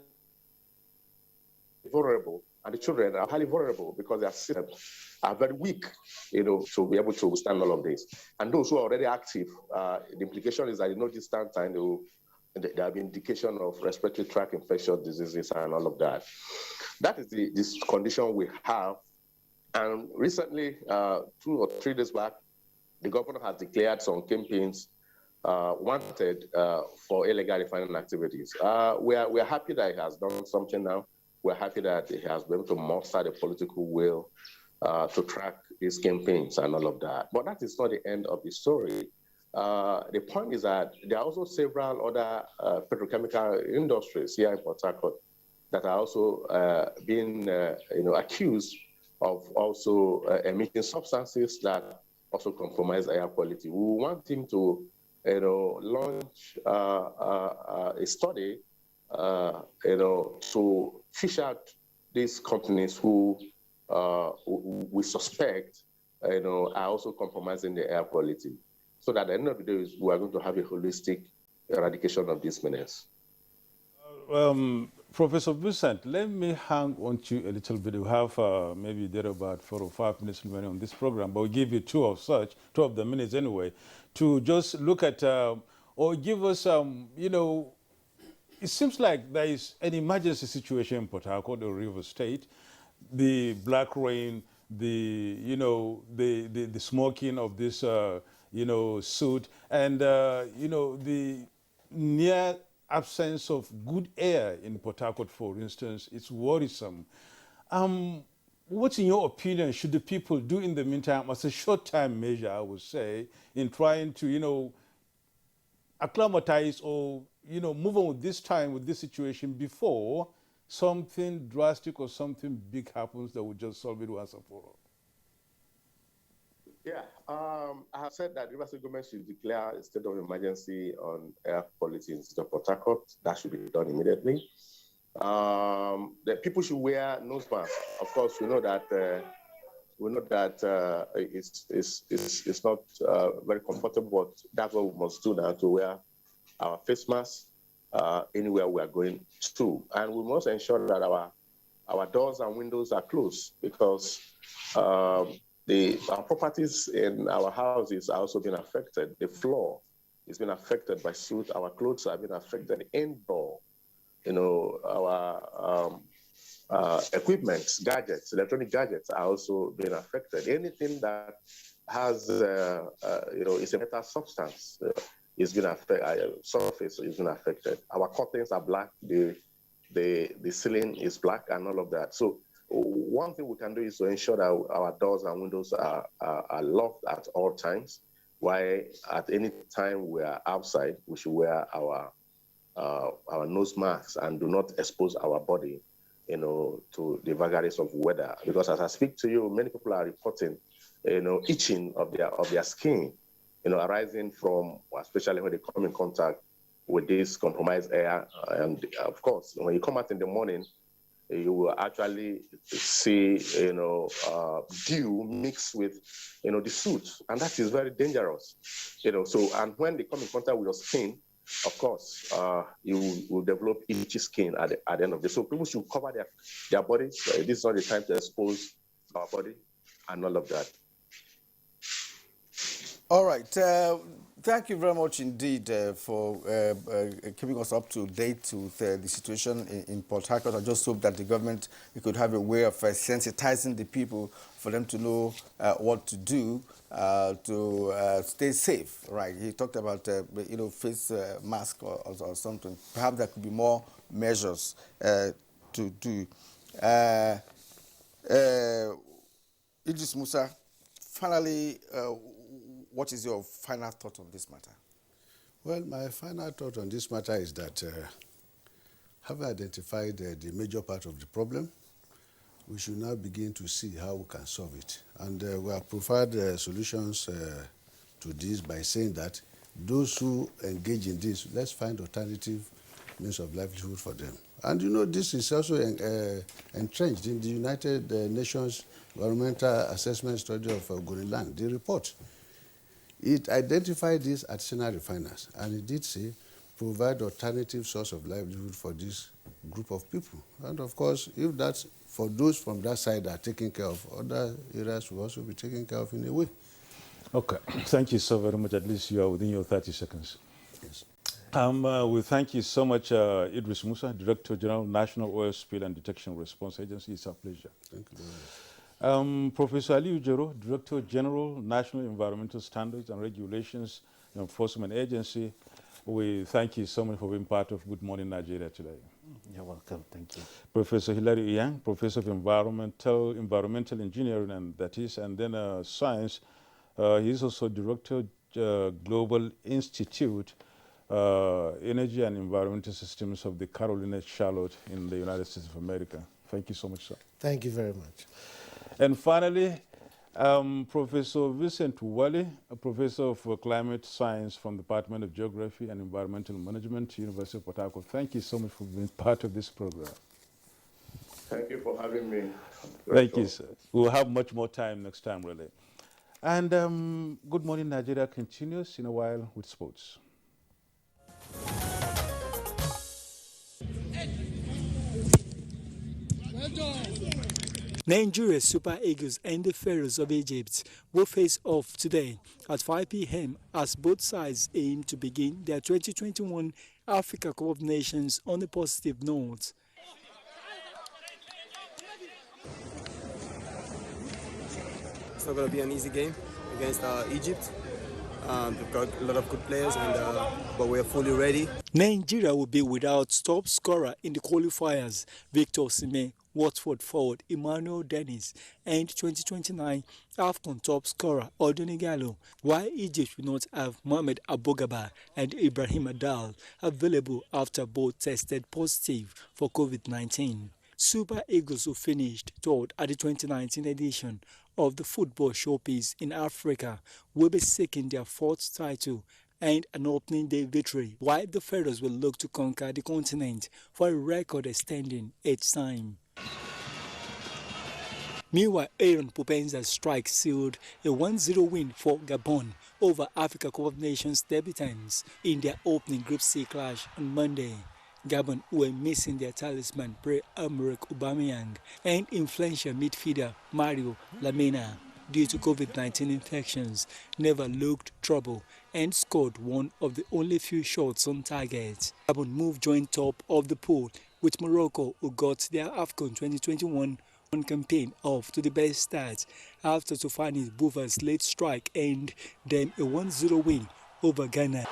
vulnerable, and the children are highly vulnerable because their systems are very weak, to be able to withstand all of this. And those who are already active, the implication is that in no distant time, there will be indication of respiratory tract infectious diseases and all of that. That is this condition we have. And recently, 2 or 3 days back, the governor has declared some campaigns wanted for illegal refining activities. We are happy that he has done something now. We're happy that he has been able to muster the political will to track these campaigns and all of that. But that is not the end of the story. The point is that there are also several other petrochemical industries here in Port Harcourt that are also being accused of also emitting substances that also compromise air quality. We want him to launch a study to fish out these companies who we suspect are also compromising the air quality. So that at the end of the day, we are going to have a holistic eradication of this menace. Professor Vincent, let me hang on to you a little bit. We have maybe there about 4 or 5 minutes remaining on this program, but we'll give you 2 of the minutes anyway, to just look at or give us, it seems like there is an emergency situation in Port Harcourt or River State. The black rain, the smoking of this, soot, and, the near absence of good air in Port Harcourt, for instance, it's worrisome. What, in your opinion, should the people do in the meantime as a short-term measure, I would say, in trying to, acclimatize or, move on with this time, with this situation before something drastic or something big happens that will just solve it once and for all? Yeah, I have said that River State government should declare a state of emergency on air quality in the state of Port Harcourt. That should be done immediately. The people should wear nose masks. Of course, we know that it's not very comfortable, but that's what we must do now, to wear our face masks anywhere we are going to, and we must ensure that our doors and windows are closed, because Our properties in our houses are also being affected. The floor is being affected by soot. Our clothes have been affected indoor. Our equipment, gadgets, electronic gadgets are also being affected. Anything that has, is a metal substance is being affected. Surface is being affected. Our curtains are black. The ceiling is black, and all of that. So one thing we can do is to ensure that our doors and windows are locked at all times. While at any time we are outside, we should wear our nose masks and do not expose our body, to the vagaries of weather. Because as I speak to you, many people are reporting, itching of their skin, arising from, especially when they come in contact with this compromised air. And of course, when you come out in the morning, you will actually see, dew mixed with, the soot, and that is very dangerous. So, and when they come in contact with your skin, of course, you will develop itchy skin at the end of the day. So people should cover their bodies. This is not the time to expose our body and all of that. All right. Thank you very much indeed for keeping us up to date with the situation in Port Harcourt. I just hope that the government could have a way of sensitizing the people for them to know what to do to stay safe. Right? He talked about face mask or something. Perhaps there could be more measures to do. Idris Musa, finally. What is your final thought on this matter? Well, my final thought on this matter is that having identified the major part of the problem, we should now begin to see how we can solve it. And we have provided solutions to this by saying that those who engage in this, let's find alternative means of livelihood for them. And this is also entrenched in the United Nations Environmental Assessment Study of Greenland, the report. It identified these artisanal refiners, and it did say provide alternative source of livelihood for this group of people. And of course, if that's for those from that side are taken care of, other areas will also be taken care of in a way. Okay, thank you so very much. At least you are within your 30 seconds. Yes. We thank you so much, Idris Musa, Director General, National Oil Spill and Detection Response Agency. It's a pleasure. Thank you very much. Professor Ali Ujero, Director General, National Environmental Standards and Regulations Enforcement Agency, we thank you so much for being part of Good Morning Nigeria today. You're welcome. Thank you. Professor Hilary Yang, Professor of Environmental Engineering and then Science. He's also Director, Global Institute, Energy and Environmental Systems of the Carolina Charlotte in the United States of America. Thank you so much, sir. Thank you very much. And finally, Professor Vincent Wale, a Professor of Climate Science from the Department of Geography and Environmental Management, University of Port Harcourt. Thank you so much for being part of this program. Thank you for having me. Thank you, sir. We'll have much more time next time, really. And Good Morning Nigeria continues in a while with sports. Nigeria Super Eagles and the Pharaohs of Egypt will face off today at 5 p.m. as both sides aim to begin their 2021 Africa Cup of Nations on a positive note. It's not going to be an easy game against Egypt. We've got a lot of good players, but we're fully ready. Nigeria will be without top scorer in the qualifiers, Victor Osimhen, Watford forward Emmanuel Dennis, and 2029 AFCON top scorer Odoni Gallo, while Egypt will not have Mohamed Abogaba and Ibrahim Adal available after both tested positive for COVID-19. Super Eagles, who finished third at the 2019 edition of the Football Showpiece in Africa, will be seeking their fourth title and an opening day victory, while the Pharaohs will look to conquer the continent for a record extending its time. Meanwhile, Aaron Pupenza's strike sealed a 1-0 win for Gabon over Africa Cup of Nations debutants in their opening Group C clash on Monday. Gabon were missing their talisman Pierre-Emerick Aubameyang and influential midfielder Mario Lamina. due to COVID-19 infections, never looked trouble and scored one of the only few shots on target. Gabon moved joint top of the pool with Morocco, who got their AFCON 2021 campaign off to the best start after Tofani Bouva's late strike earned them a 1-0 win over Ghana.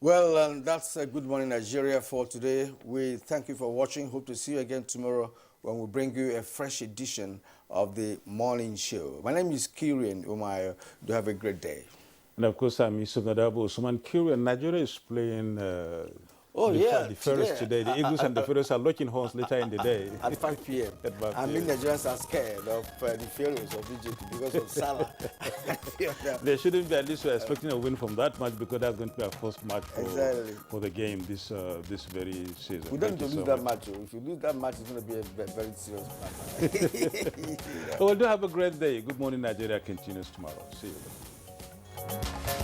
Well, that's a Good Morning Nigeria for today. We thank you for watching. Hope to see you again tomorrow when we bring you a fresh edition of the morning show. My name is Kirian Umayo. Do have a great day. And of course, I'm Yusuf Nadabo. Usman Kirian. Nigeria is playing the Pharaohs today. The Eagles and the Pharaohs are locking horns later in the day. At 5 p.m. I mean, Nigerians are scared of the Pharaohs of Egypt because of Salah. There shouldn't be, at least we're expecting a win from that match because that's going to be our first match for the game this very season. We don't lose that match. If you lose that match, it's going to be a very serious match. Well, do have a great day. Good Morning Nigeria continues tomorrow. See you then.